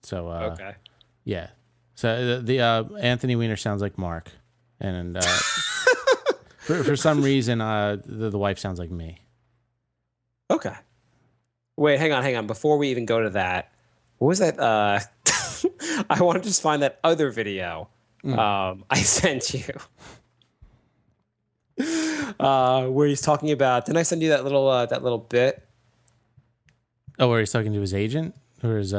So Okay. yeah. So the Anthony Weiner sounds like Marc, and for some reason the wife sounds like me. Okay. Wait, hang on. Before we even go to that, what was that? I want to just find that other video I sent you. Where he's talking about, didn't I send you that little bit? Oh, where he's talking to his agent? Or his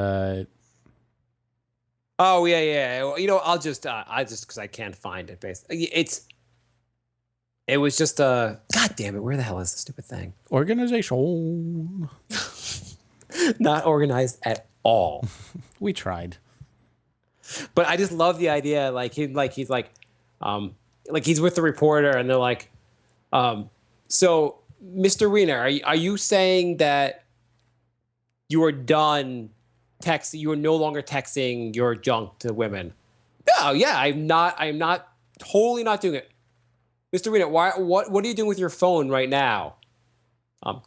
Oh yeah. You know, I'll just because I can't find it. Basically, it was just God damn it! Where the hell is the stupid thing? organization. Not organized at all. We tried. But I just love the idea. He's with the reporter, and they're like, so Mr. Weiner, are you saying that you are done texting? You are no longer texting your junk to women? No, yeah, I'm not totally not doing it. Mr. Weiner, what are you doing with your phone right now?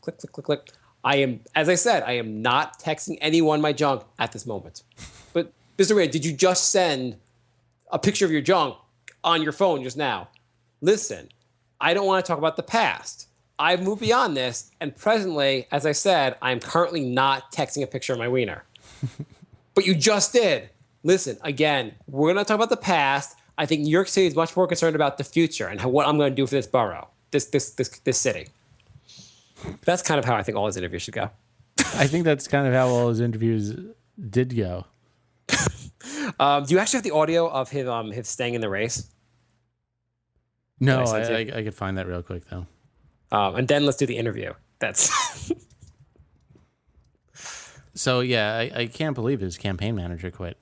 Click. As I said, I am not texting anyone my junk at this moment. But Mr. Weiner, did you just send a picture of your junk on your phone just now? Listen, I don't want to talk about the past. I've moved beyond this, and presently, as I said, I'm currently not texting a picture of my wiener. But you just did. Listen, again, we're going to talk about the past. I think New York City is much more concerned about the future and what I'm going to do for this borough, this city. That's kind of how I think all his interviews should go. I think that's kind of how all his interviews did go. Do you actually have the audio of him staying in the race? No, I could find that real quick though. And then let's do the interview. That's so yeah. I can't believe his campaign manager quit.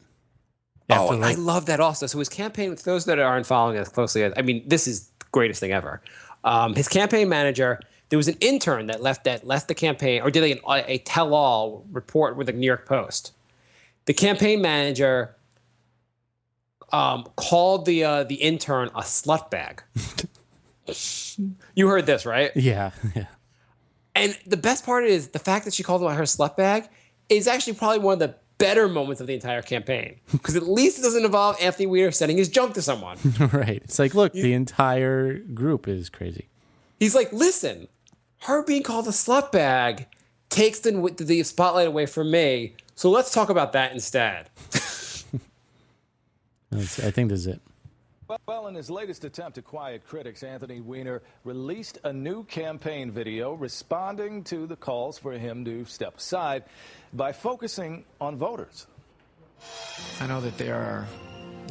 I love that also. So his campaign, for those that aren't following as closely as, I mean, this is the greatest thing ever. His campaign manager, there was an intern that left the campaign, or did a tell-all report with the New York Post. The campaign manager called the intern a slut bag. You heard this, right? Yeah. And the best part is the fact that she called her slut bag is actually probably one of the better moments of the entire campaign, because at least it doesn't involve Anthony Weiner sending his junk to someone. Right. It's like, look, the entire group is crazy. He's like, listen, her being called a slut bag takes the spotlight away from me. So let's talk about that instead. I think this is it. Well, in his latest attempt to quiet critics, Anthony Weiner released a new campaign video responding to the calls for him to step aside by focusing on voters. I know that there are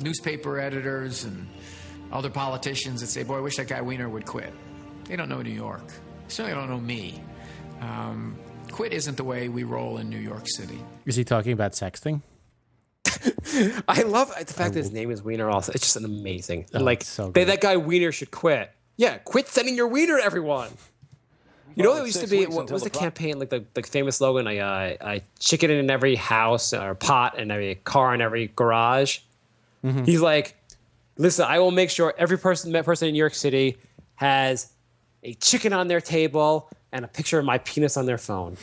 newspaper editors and other politicians that say, boy, I wish that guy Weiner would quit. They don't know New York. They certainly don't know me. Quit isn't the way we roll in New York City. Is he talking about sexting? I love the fact that his name is Weiner also. It's just an amazing. So that guy Weiner should quit. Yeah, quit sending your Weiner to everyone. You know, it used to be, what was the campaign, like the famous slogan, I chicken in every house or pot and every car in every garage. Mm-hmm. He's like, listen, I will make sure every person in New York City has a chicken on their table and a picture of my penis on their phone.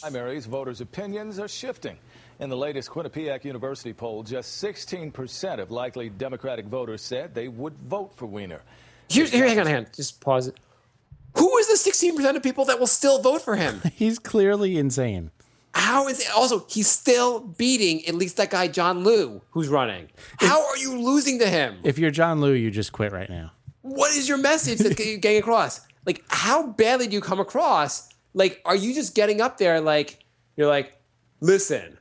Primaries, voters' opinions are shifting. In the latest Quinnipiac University poll, just 16% of likely Democratic voters said they would vote for Weiner. Hang on. Just pause it. Who is the 16% of people that will still vote for him? He's clearly insane. How is it? Also, he's still beating at least that guy John Liu who's running. How are you losing to him? If you're John Liu, you just quit right now. What is your message that's getting across? Like, how badly do you come across? Like, are you just getting up there like, you're like, listen,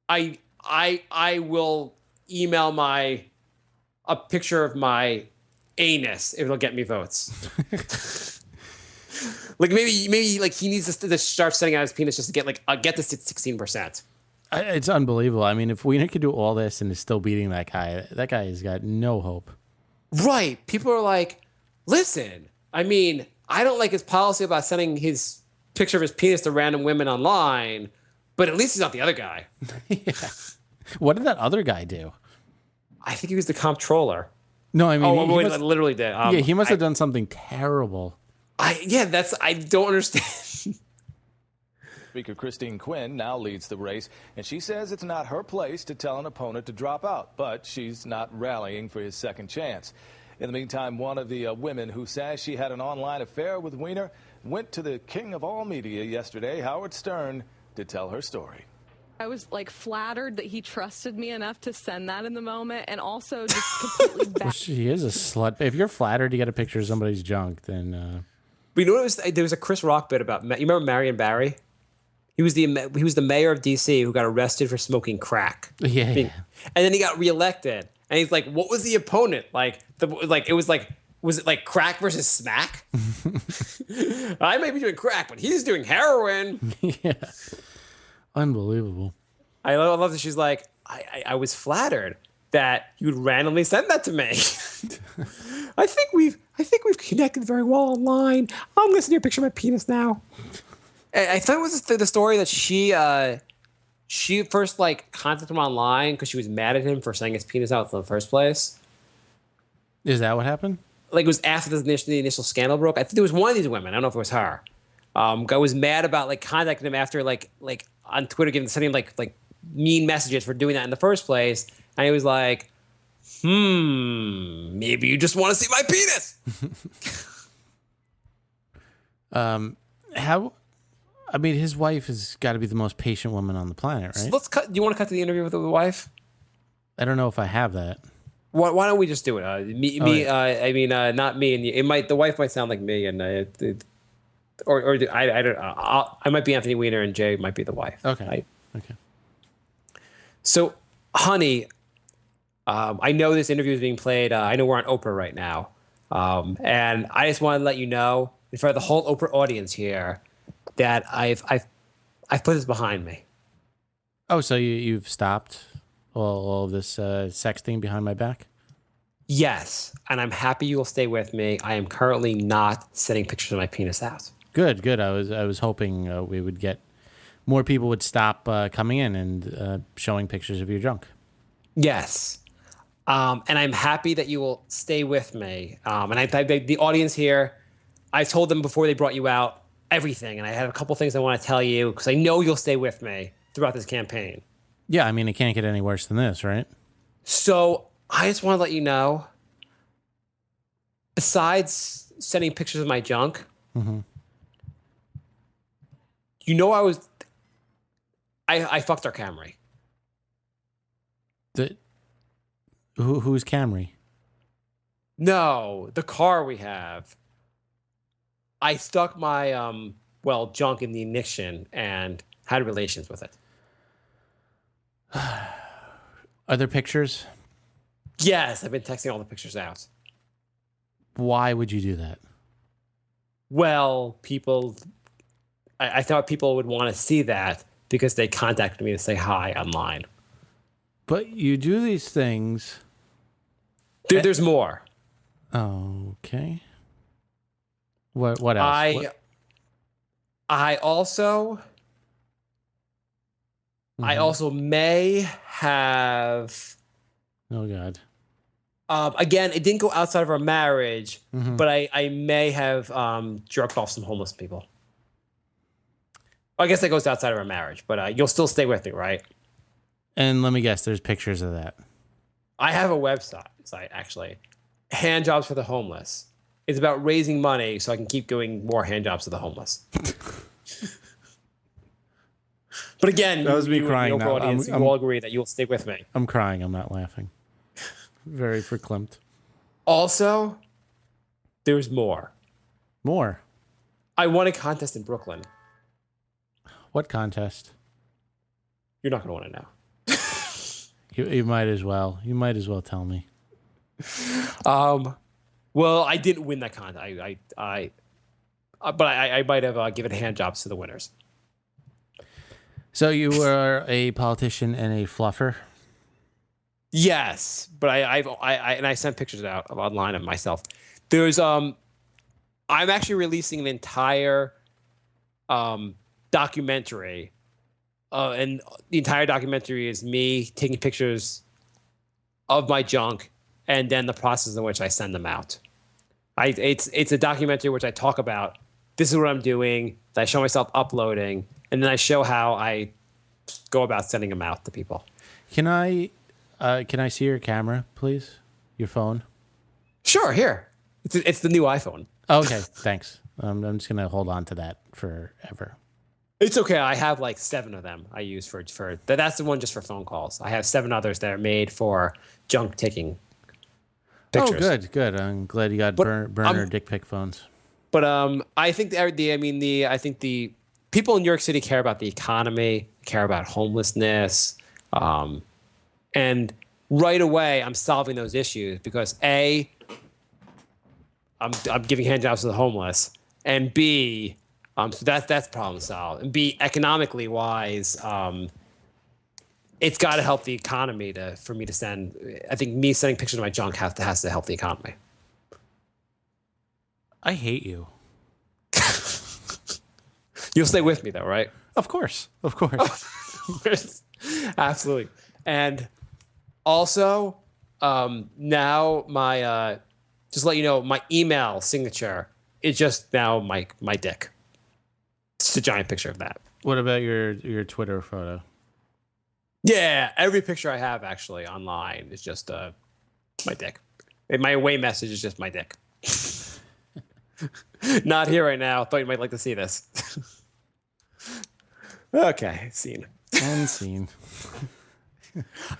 I will email a picture of my anus if it'll get me votes. Like maybe like he needs to start sending out his penis just to get this to 16%. It's unbelievable. I mean, if Weiner could do all this and is still beating that guy has got no hope. Right. People are like, listen, I mean, I don't like his policy about sending his picture of his penis to random women online, but at least he's not the other guy. Yeah. What did that other guy do? I think he was the comptroller. No, I mean, he literally did. He must have done something terrible. I don't understand. Speaker Christine Quinn now leads the race, and she says it's not her place to tell an opponent to drop out, but she's not rallying for his second chance. In the meantime, one of the women who says she had an online affair with Weiner went to the king of all media yesterday, Howard Stern, to tell her story. I was like flattered that he trusted me enough to send that in the moment, and also just completely Well, she is a slut. If you're flattered to get a picture of somebody's junk, then. But you know there was a Chris Rock bit about. You remember Marion Barry? He was the mayor of D.C. who got arrested for smoking crack. Yeah. And then he got reelected, and he's like, "What was the opponent like? Was it like crack versus smack? I may be doing crack, but he's doing heroin." Yeah. Unbelievable. I love that she's like, I was flattered that you would randomly send that to me. I think we've connected very well online. I'm gonna send you a picture of my penis now. I thought it was the story that she first like contacted him online because she was mad at him for sending his penis out in the first place. Is that what happened? Like it was after the initial scandal broke. I think there was one of these women. I don't know if it was her. Guy was mad about like contacting him after like on Twitter, sending him like mean messages for doing that in the first place, and he was like, maybe you just want to see my penis. How? I mean, his wife has got to be the most patient woman on the planet, right? So let's cut. Do you want to cut to the interview with the wife? I don't know if I have that. Why don't we just do it? I mean, not me and you. It might. The wife might sound like me, and I don't. I might be Anthony Weiner, and Jay might be the wife. Okay. Okay. So, honey, I know this interview is being played. I know we're on Oprah right now, and I just want to let you know, in front of the whole Oprah audience here, that I've put this behind me. Oh, so you've stopped all of this sexting behind my back? Yes, and I'm happy you will stay with me. I am currently not sending pictures of my penis out. Good. I was hoping we would get more people would stop coming in and showing pictures of your junk. Yes, and I'm happy that you will stay with me. And the audience here, I told them before they brought you out everything, and I have a couple things I want to tell you because I know you'll stay with me throughout this campaign. Yeah, I mean, it can't get any worse than this, right? So I just want to let you know, besides sending pictures of my junk, you know I fucked our Camry. Who's Camry? No, the car we have. I stuck my junk in the ignition and had relations with it. Are there pictures? Yes, I've been texting all the pictures out. Why would you do that? Well, I thought people would want to see that because they contacted me to say hi online. But you do these things. There's more. Okay. What else? I also may have. Oh God. Again, it didn't go outside of our marriage, but I may have jerked off some homeless people. I guess that goes outside of our marriage, but you'll still stay with me, right? And let me guess, there's pictures of that. I have a website, actually. Hand jobs for the homeless. It's about raising money so I can keep doing more hand jobs to the homeless. But again, that was me crying. Now. Audience, you all agree that you'll stay with me. I'm crying. I'm not laughing. Very verklempt. Also, there's more. More? I won a contest in Brooklyn. What contest? You're not going to want to know. You might as well. You might as well tell me. Well, I didn't win that contest. But I might have given hand jobs to the winners. So you were a politician and a fluffer? Yes, but I sent pictures out online of myself. There's I'm actually releasing an entire documentary, and the entire documentary is me taking pictures of my junk and then the process in which I send them out. It's a documentary which I talk about. This is what I'm doing. I show myself uploading, and then I show how I go about sending them out to people. Can I see your camera, please? Your phone? Sure, here. It's the new iPhone. Okay, thanks. I'm just gonna hold on to that forever. It's okay. I have like 7 of them I use for that's the one just for phone calls. I have 7 others that are made for junk taking pictures. Good. I'm glad you got burner dick pic phones. But I think the people in New York City care about the economy, care about homelessness, and right away I'm solving those issues because A, I'm giving handouts to the homeless, and B, so that's problem solved, and B, economically wise, it's got to help the economy for me to send. I think me sending pictures of my junk has to help the economy. I hate you. You'll stay with me, though, right? Of course. Absolutely. And also, now my just to let you know, my email signature is just now my dick. It's a giant picture of that. What about your Twitter photo? Yeah, every picture I have actually online is just my dick. And my away message is just my dick. Not here right now. Thought you might like to see this. Okay, scene. And scene.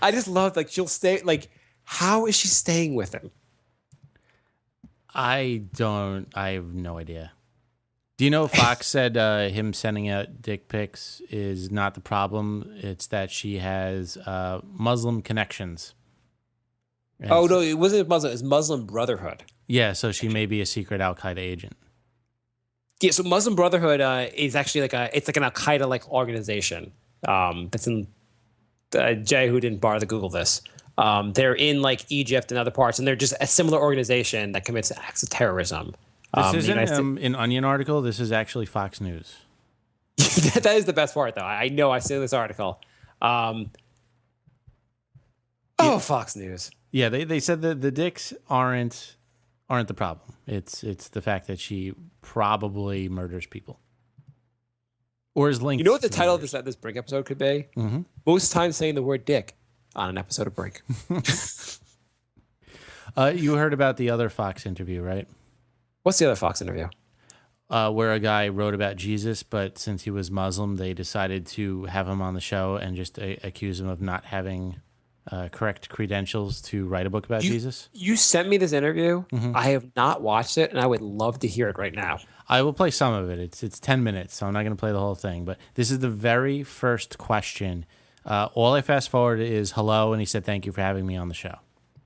I just love she'll stay how is she staying with him? I have no idea. Do you know Fox said him sending out dick pics is not the problem? It's that she has Muslim connections. And no, it wasn't Muslim. It's Muslim Brotherhood. Yeah, so she may be a secret Al-Qaeda agent. Yeah, so Muslim Brotherhood is actually it's like an Al-Qaeda like organization. That's in Jay, who didn't bother to Google this. They're in Egypt and other parts, and they're just a similar organization that commits acts of terrorism. This isn't an Onion article. This is actually Fox News. That is the best part, though. I know. I see this article. Fox News. Yeah, they said that the dicks aren't the problem. It's the fact that she probably murders people, or is linked. You know what the to title of murders. this Brink episode could be? Mm-hmm. Most times saying the word "dick" on an episode of Brink. You heard about the other Fox interview, right? What's the other Fox interview? Where a guy wrote about Jesus, but since he was Muslim, they decided to have him on the show and just accuse him of not having correct credentials to write a book about Jesus. You sent me this interview. Mm-hmm. I have not watched it, and I would love to hear it right now. I will play some of it. It's 10 minutes, so I'm not going to play the whole thing. But this is the very first question. All I fast forward is hello, and he said, "Thank you for having me on the show."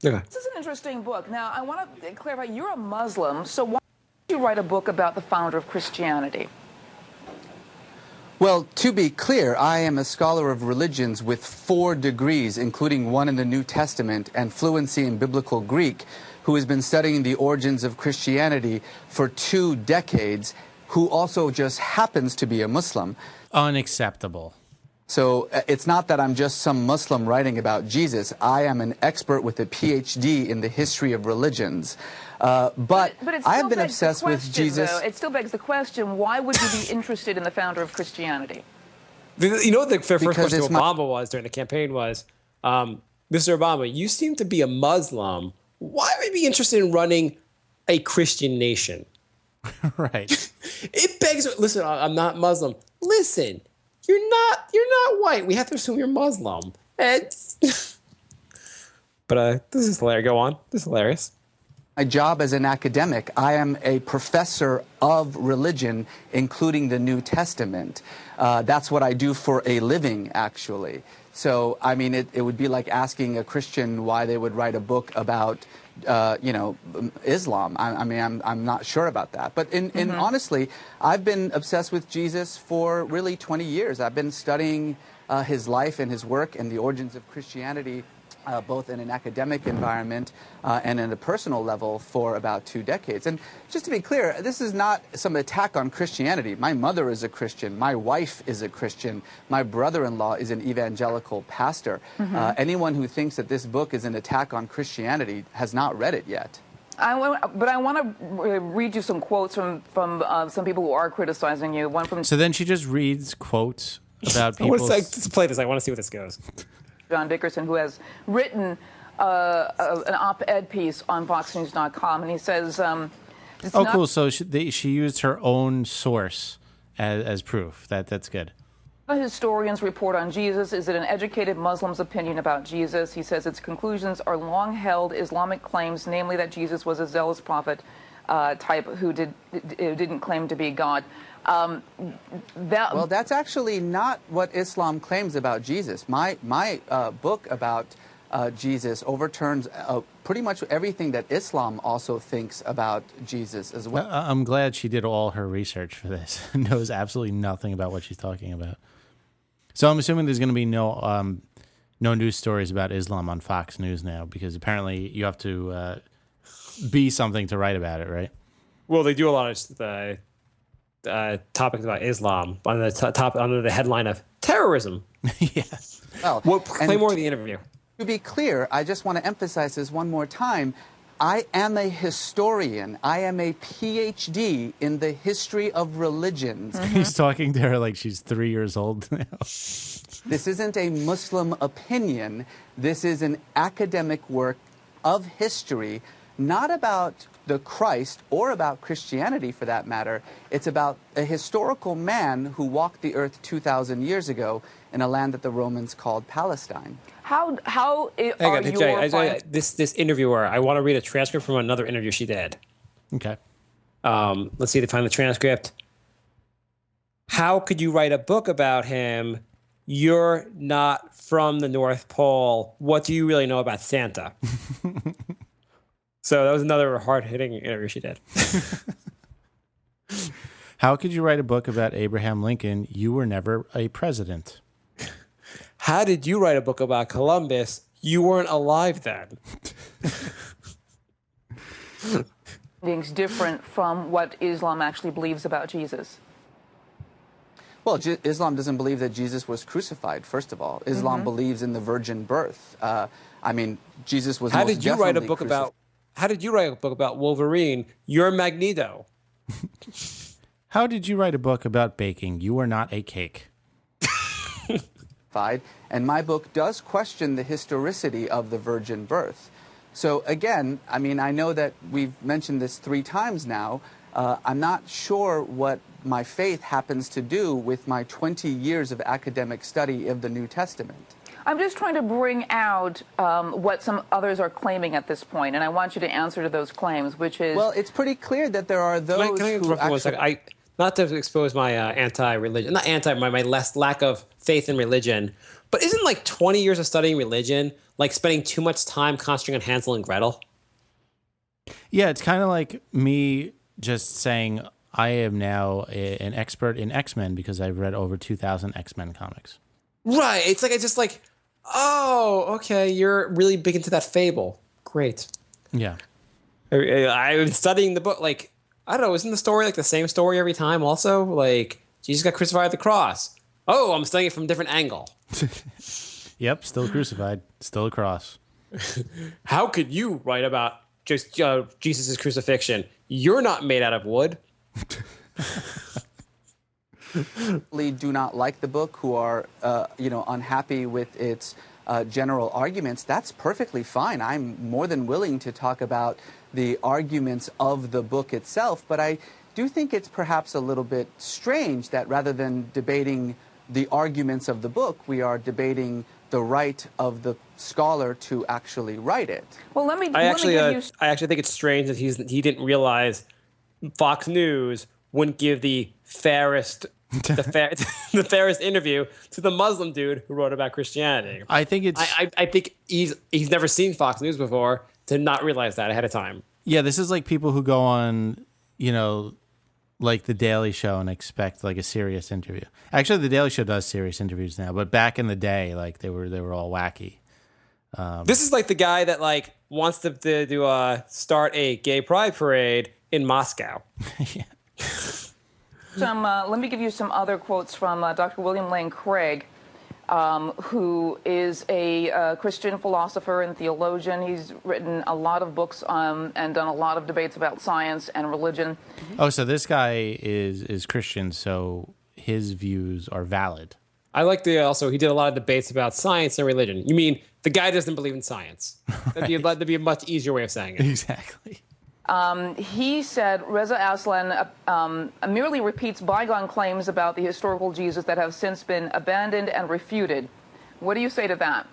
Okay. This is an interesting book. Now, I want to clarify, you're a Muslim, so why did you write a book about the founder of Christianity? Well, to be clear, I am a scholar of religions with 4 degrees, including one in the New Testament and fluency in Biblical Greek, who has been studying the origins of Christianity for 2 decades, who also just happens to be a Muslim. Unacceptable. So it's not that I'm just some Muslim writing about Jesus. I am an expert with a PhD in the history of religions. But I have been obsessed with Jesus. Though, it still begs the question, why would you be interested in the founder of Christianity? You know what the first question to Obama was during the campaign was, Mr. Obama, you seem to be a Muslim. Why would you be interested in running a Christian nation? Right. It begs, listen, I'm not Muslim. Listen. You're not white. We have to assume you're Muslim. But this is hilarious. Go on. This is hilarious. My job as an academic, I am a professor of religion, including the New Testament. That's what I do for a living, actually. So, I mean, it would be like asking a Christian why they would write a book about, Islam. I'm not sure about that. But honestly, I've been obsessed with Jesus for really 20 years. I've been studying his life and his work and the origins of Christianity, both in an academic environment and in a personal level for about 2 decades. And just to be clear, this is not some attack on Christianity. My mother is a Christian. My wife is a Christian. My brother-in-law is an evangelical pastor. Anyone who thinks that this book is an attack on Christianity has not read it yet. I want to read you some quotes from some people who are criticizing you. One from So then she just reads quotes about people. Let's play this. I want to see where this goes. John Dickerson, who has written an op-ed piece on VoxNews.com, and he says, cool. So she used her own source as proof. That's good. A historian's report on Jesus is it an educated Muslim's opinion about Jesus. He says its conclusions are long-held Islamic claims, namely that Jesus was a zealous prophet type who didn't claim to be God. Well, that's actually not what Islam claims about Jesus. My book about Jesus overturns pretty much everything that Islam also thinks about Jesus as well. I'm glad she did all her research for this. Knows absolutely nothing about what she's talking about. So I'm assuming there's going to be no news stories about Islam on Fox News now, because apparently you have to be something to write about it, right? Well, they do a lot of topics about Islam on the top under the headline of terrorism. Yes. Well, play more of the interview. To be clear, I just want to emphasize this one more time. I am a historian. I am a PhD in the history of religions. He's talking to her like she's 3 years old now. This isn't a Muslim opinion. This is an academic work of history, not about the Christ or about Christianity for that matter. It's about a historical man who walked the earth 2,000 years ago in a land that the Romans called Palestine. This interviewer, I want to read a transcript from another interview she did. Okay. Let's see if I find the transcript. How could you write a book about him? You're not from the North Pole. What do you really know about Santa? So that was another hard-hitting interview she did. How could you write a book about Abraham Lincoln? You were never a president. How did you write a book about Columbus? You weren't alive then. Things different from what Islam actually believes about Jesus. Well, Islam doesn't believe that Jesus was crucified, first of all. Islam believes in the virgin birth. Jesus was How did you write a book about Wolverine? You're Magneto. How did you write a book about baking? You are not a cake. And my book does question the historicity of the virgin birth. So again, I know that we've mentioned this 3 times now. I'm not sure what my faith happens to do with my 20 years of academic study of the New Testament. I'm just trying to bring out what some others are claiming at this point, and I want you to answer to those claims, which is... Well, it's pretty clear that there are those Can I who interrupt for 1 second? Not to expose my anti-religion, my less lack of faith in religion, but isn't 20 years of studying religion like spending too much time concentrating on Hansel and Gretel? Yeah, it's kind of like me just saying I am now an expert in X-Men because I've read over 2,000 X-Men comics. Right. It's just like, oh, okay, you're really big into that fable. Great. Yeah. I'm studying the book. I don't know, isn't the story the same story every time also? Jesus got crucified at the cross. Oh, I'm studying it from a different angle. Yep, still crucified, still a cross. How could you write about just Jesus' crucifixion? You're not made out of wood. Do not like the book, who are unhappy with its general arguments. That's perfectly fine. I'm more than willing to talk about the arguments of the book itself, but I do think it's perhaps a little bit strange that rather than debating the arguments of the book, we are debating the right of the scholar to actually write it. Well, I actually think it's strange that he didn't realize Fox News wouldn't give the fairest the fairest interview to the Muslim dude who wrote about Christianity. I think it's. I think he's never seen Fox News before to not realize that ahead of time. Yeah, this is like people who go on, like the Daily Show and expect like a serious interview. Actually, the Daily Show does serious interviews now, but back in the day, like they were all wacky. This is like the guy that like wants to start a gay pride parade in Moscow. Yeah. Let me give you some other quotes from Dr. William Lane Craig, who is a Christian philosopher and theologian. He's written a lot of books and done a lot of debates about science and religion. Oh, so this guy is Christian, so his views are valid. I like he did a lot of debates about science and religion. You mean the guy doesn't believe in science? That'd be a much easier way of saying it. Exactly. He said Reza Aslan merely repeats bygone claims about the historical Jesus that have since been abandoned and refuted. What do you say to that?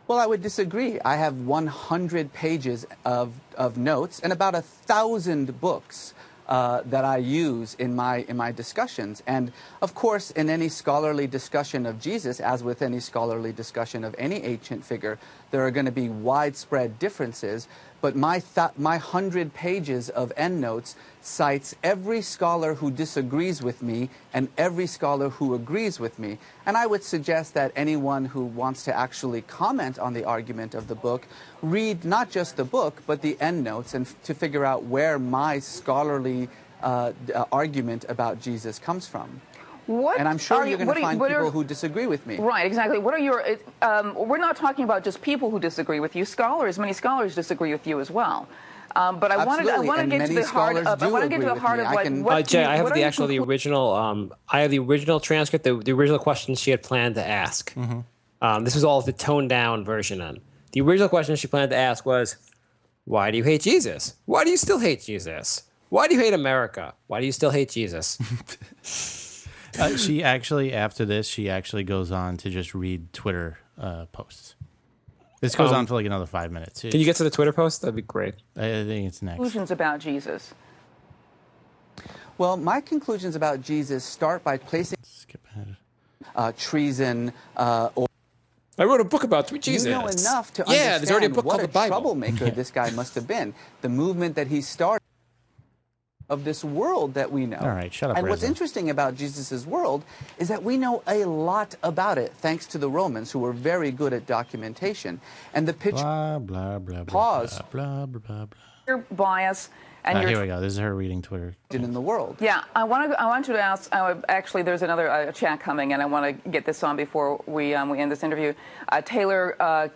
Well, I would disagree. I have 100 pages of notes and about 1,000 books that I use in my discussions. And of course, in any scholarly discussion of Jesus, as with any scholarly discussion of any ancient figure, there are going to be widespread differences. But my 100 pages of endnotes cites every scholar who disagrees with me and every scholar who agrees with me. And I would suggest that anyone who wants to actually comment on the argument of the book read not just the book, but the endnotes, and to figure out where my scholarly argument about Jesus comes from. And I'm sure you're going to find people who disagree with me. Right, exactly. What are your... we're not talking about just people who disagree with you. Many scholars disagree with you as well. But I want to get to the heart of Jay, I have the original transcript, the original questions she had planned to ask. Mm-hmm. This was all the toned down version. And the original question she planned to ask was, why do you hate Jesus? Why do you still hate Jesus? Why do you hate America? Why do you still hate Jesus? She actually, after this, she actually goes on to just read Twitter posts. This goes on for like another 5 minutes. Can you get to the Twitter post? That'd be great. I think it's next. Conclusions about Jesus. Well, my conclusions about Jesus start by placing treason or... I wrote a book about Jesus. You know enough to understand there's already a book what called a the Bible. troublemaker this guy must have been. The movement that he started of this world that we know. All right, shut up, And what's Reza. interesting about Jesus' world is that we know a lot about it, thanks to the Romans, who were very good at documentation. And the picture... Blah, blah, blah, pause. Blah, blah, blah, blah. Your bias and Here we go. This is her reading Twitter. In the world. Yeah, I want you to ask. Actually, there's another chat coming, and I want to get this on before we end this interview. Taylor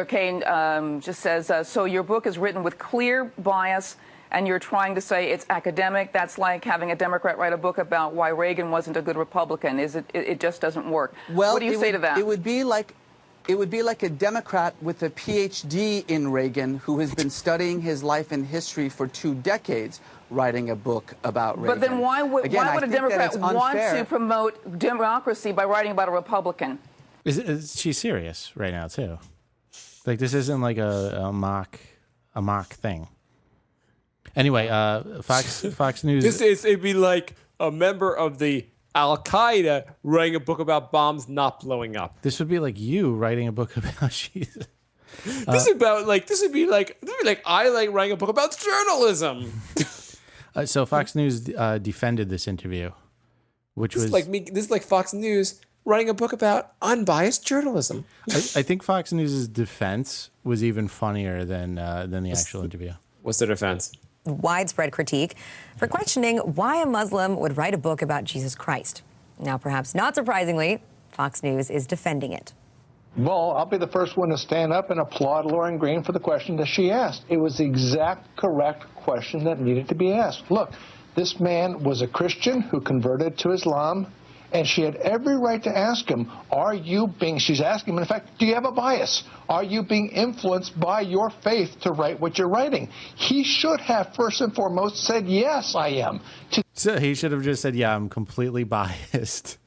Kane just says, so your book is written with clear bias, and you're trying to say it's academic. That's like having a Democrat write a book about why Reagan wasn't a good Republican. It just doesn't work. Well, what do you say to that? It would be like a Democrat with a PhD in Reagan who has been studying his life and history for 2 decades, writing a book about Reagan. But then why would a Democrat want to promote democracy by writing about a Republican? Is she serious right now too? Like this isn't like a mock thing. Anyway, Fox News. It'd be like a member of the Al Qaeda writing a book about bombs not blowing up. This would be like you writing a book about Jesus. This would be like I like writing a book about journalism. So Fox News defended this interview, which was like me. This is like Fox News writing a book about unbiased journalism. I think Fox News' defense was even funnier than the actual interview. What's their defense? Widespread critique for questioning why a Muslim would write a book about Jesus Christ. Now, perhaps not surprisingly, Fox News is defending it. Well, I'll be the first one to stand up and applaud Lauren Green for the question that she asked. It was the exact correct question that needed to be asked. Look, this man was a Christian who converted to Islam, and she had every right to ask him, she's asking him, in fact, do you have a bias? Are you being influenced by your faith to write what you're writing? He should have, first and foremost, said, yes, I am. So he should have just said, yeah, I'm completely biased.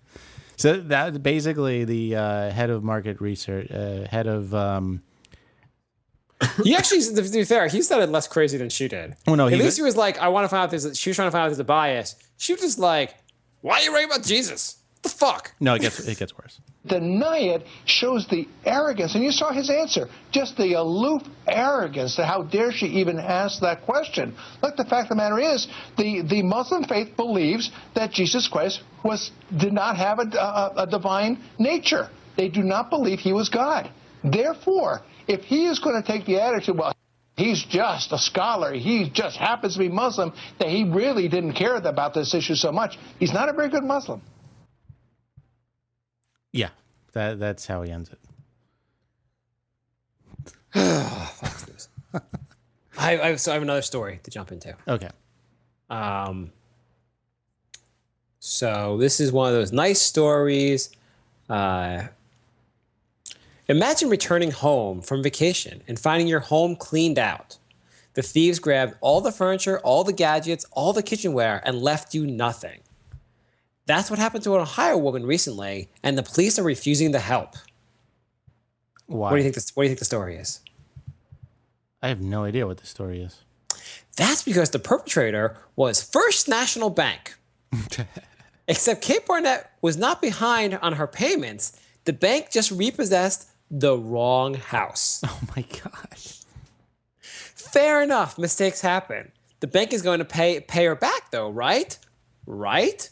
So that basically the head of market research, head of... He actually, to be fair, he said it less crazy than she did. Oh, no, At least he was like, I want to find out she was trying to find out if there's a bias. She was just like, Why are you writing about Jesus? What the fuck? No, it gets worse. Deny it shows the arrogance, and you saw his answer, just the aloof arrogance to how dare she even ask that question. Look, the fact of the matter is, the Muslim faith believes that Jesus Christ did not have a divine nature. They do not believe he was God. Therefore, if he is going to take the attitude, well, he's just a scholar, he just happens to be Muslim, that he really didn't care about this issue so much, he's not a very good Muslim. Yeah, that's how he ends it. I have another story to jump into. Okay. So this is one of those nice stories. Imagine returning home from vacation and finding your home cleaned out. The thieves grabbed all the furniture, all the gadgets, all the kitchenware, and left you nothing. That's what happened to an Ohio woman recently, and the police are refusing to help. Why? What do you think the story is? I have no idea what the story is. That's because the perpetrator was First National Bank. Except Kate Barnett was not behind on her payments. The bank just repossessed the wrong house. Oh my God. Fair enough, mistakes happen. The bank is going to pay her back though, right? Right?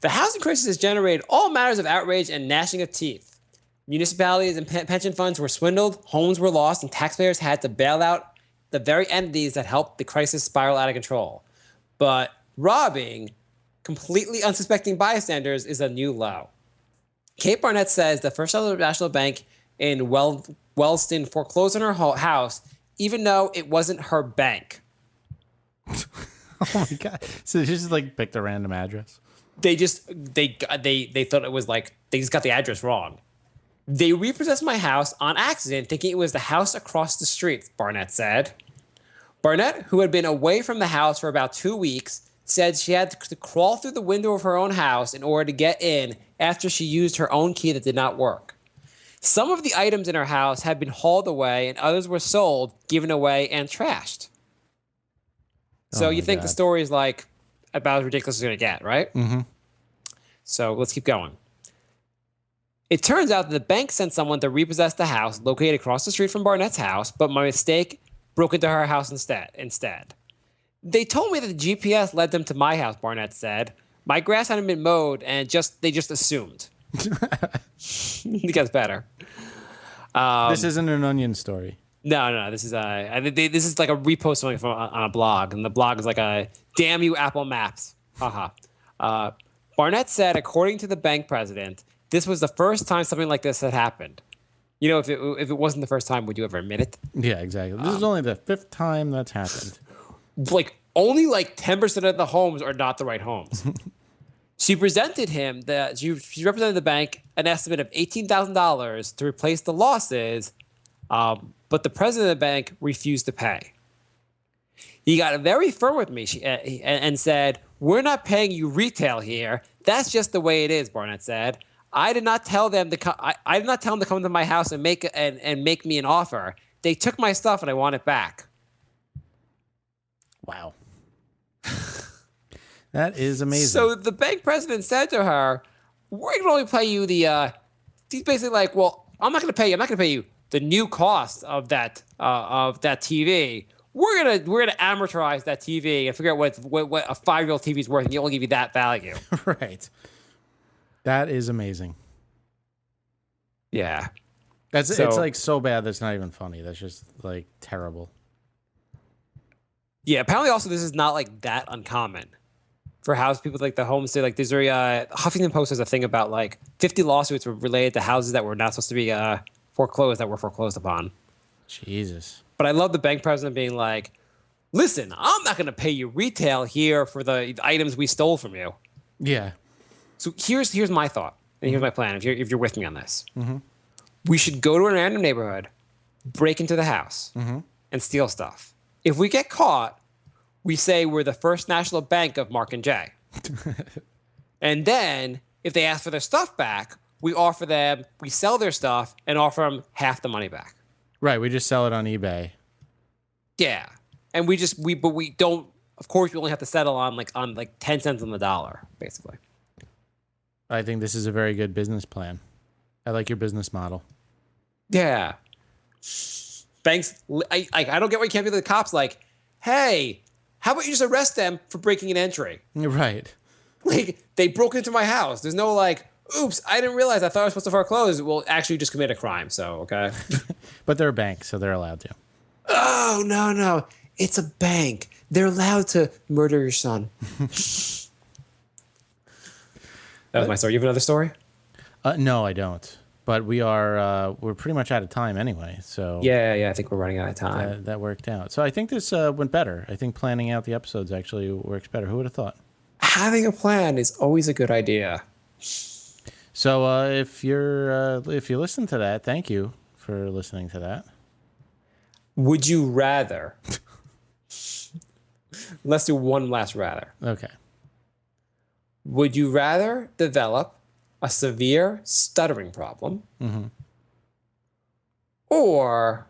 The housing crisis has generated all matters of outrage and gnashing of teeth. Municipalities and pension funds were swindled, homes were lost, and taxpayers had to bail out the very entities that helped the crisis spiral out of control. But robbing completely unsuspecting bystanders is a new low. Kate Barnett says the First National Bank in Wellston foreclosed on her house, even though it wasn't her bank. Oh my God. So they just like picked a random address? They thought it was like, they just got the address wrong. They repossessed my house on accident, thinking it was the house across the street, Barnett said. Barnett, who had been away from the house for about 2 weeks, said she had to crawl through the window of her own house in order to get in after she used her own key that did not work. Some of the items in her house had been hauled away and others were sold, given away, and trashed. So you think the story is like about as ridiculous as it's going to get, right? Mm-hmm. So let's keep going. It turns out that the bank sent someone to repossess the house located across the street from Barnett's house, but by mistake broke into her house instead. They told me that the GPS led them to my house, Barnett said. My grass hadn't been mowed, and they just assumed. It gets better. This isn't an Onion story. No. This is like a repost something on a blog, and the blog is like a "Damn you, Apple Maps." Haha. Barnett said, according to the bank president, this was the first time something like this had happened. You know, if it wasn't the first time, would you ever admit it? Yeah, exactly. This is only the 5th time that's happened. Like only like 10% of the homes are not the right homes. She represented the bank an estimate of $18,000 to replace the losses, but the president of the bank refused to pay. He got very firm with me and said, "We're not paying you retail here. That's just the way it is," Barnett said. I did not tell them to come to my house and make me an offer. They took my stuff and I want it back. Wow. That is amazing. So the bank president said to her, "We're going to only pay you the." He's basically like, "Well, I'm not going to pay you the new cost of that TV. We're gonna amortize that TV and figure out what a 5-year-old TV is worth, and we'll give you that value." Right. That is amazing. Yeah. It's like so bad that's not even funny. That's just like terrible. Yeah. Apparently, also this is not like that uncommon for house people like the homestead. Like there's Huffington Post has a thing about like 50 lawsuits were related to houses that were not supposed to be foreclosed that were foreclosed upon. Jesus. But I love the bank president being like, "Listen, I'm not going to pay you retail here for the items we stole from you." Yeah. So here's my thought, and here's my plan. If you're with me on this, mm-hmm. We should go to a random neighborhood, break into the house, mm-hmm. and steal stuff. If we get caught, we say we're the First National Bank of Mark and Jay. And then if they ask for their stuff back, we sell their stuff and offer them half the money back. Right. We just sell it on eBay. Yeah. And we don't, of course, we only have to settle on 10 cents on the dollar, basically. I think this is a very good business plan. I like your business model. Yeah. Banks, I don't get why you can't be the cops like, hey, how about you just arrest them for breaking an entry? Right. Like, they broke into my house. There's no like, oops, I didn't realize. I thought I was supposed to foreclose. Well, actually, you just commit a crime. So, okay. But they're a bank, so they're allowed to. Oh, no. It's a bank. They're allowed to murder your son. That was my story. You have another story? No, I don't. But we're pretty much out of time anyway. So yeah, I think we're running out of time. That worked out. So I think this went better. I think planning out the episodes actually works better. Who would have thought? Having a plan is always a good idea. So if you listen to that, thank you for listening to that. Would you rather? Let's do one last rather. Okay. Would you rather develop a severe stuttering problem or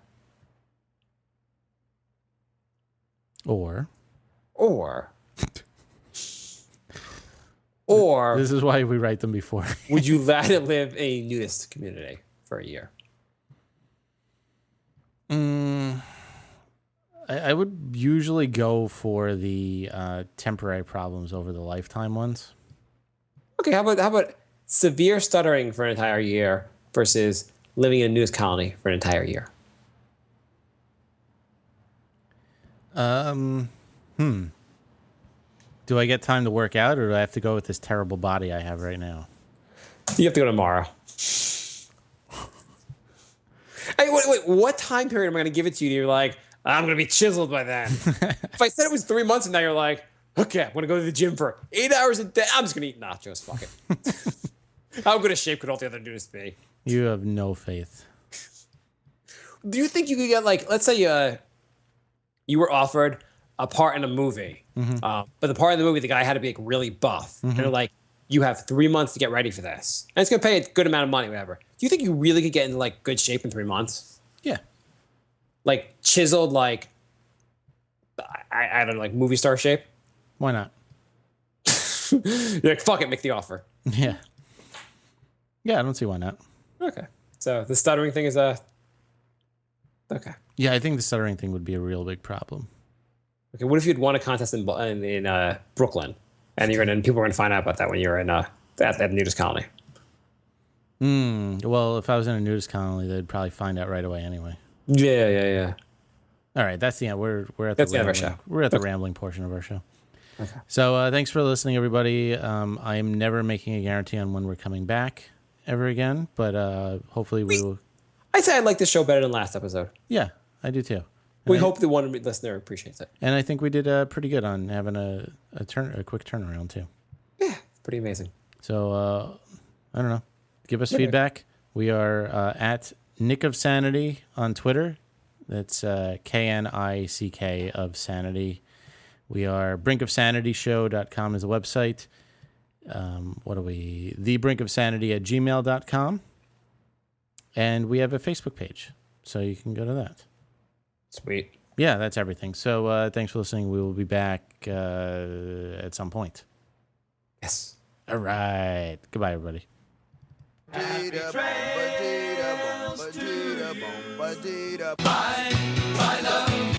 this is why we write them before. Would you rather live in a nudist community for a year? I would usually go for the temporary problems over the lifetime ones. Okay, how about severe stuttering for an entire year versus living in a nudist colony for an entire year? Do I get time to work out, or do I have to go with this terrible body I have right now? You have to go tomorrow. Hey, wait, what time period am I going to give it to you? You're like, I'm going to be chiseled by then. If I said it was 3 months and now you're like, okay, I'm going to go to the gym for 8 hours a day. I'm just going to eat nachos. Fuck it. How good a shape could all the other dudes be? You have no faith. Do you think you could get, like, let's say you were offered a part in a movie, but the part in the movie, the guy had to be like really buff. And they're like, you have 3 months to get ready for this. And it's going to pay a good amount of money, whatever. Do you think you really could get into like good shape in 3 months? Yeah. Like chiseled, like, I don't know, like movie star shape? Why not? You're like, fuck it, make the offer. Yeah. Yeah, I don't see why not. Okay. So the stuttering thing is okay. Yeah, I think the stuttering thing would be a real big problem. Okay, what if you'd won a contest in Brooklyn, and people were going to find out about that when you were in at the nudist colony? Well, if I was in a nudist colony, they'd probably find out right away anyway. Yeah. All right, that's the end. We're at That's the end of our show. We're at the rambling portion of our show. Okay. So thanks for listening, everybody. I am never making a guarantee on when we're coming back ever again, but hopefully we will. I'd say I like this show better than last episode. Yeah, I do too. We hope the one listener appreciates it. And I think we did pretty good on having a quick turnaround too. Yeah, pretty amazing. So I don't know. Give us feedback. We are at Nick of Sanity on Twitter. That's KNICK of Sanity. We are brinkofsanityshow.com is the website. What are we? thebrinkofsanity@gmail.com. And we have a Facebook page, so you can go to that. Sweet. Yeah, that's everything. So thanks for listening. We will be back at some point. Yes. All right. Goodbye, everybody. I love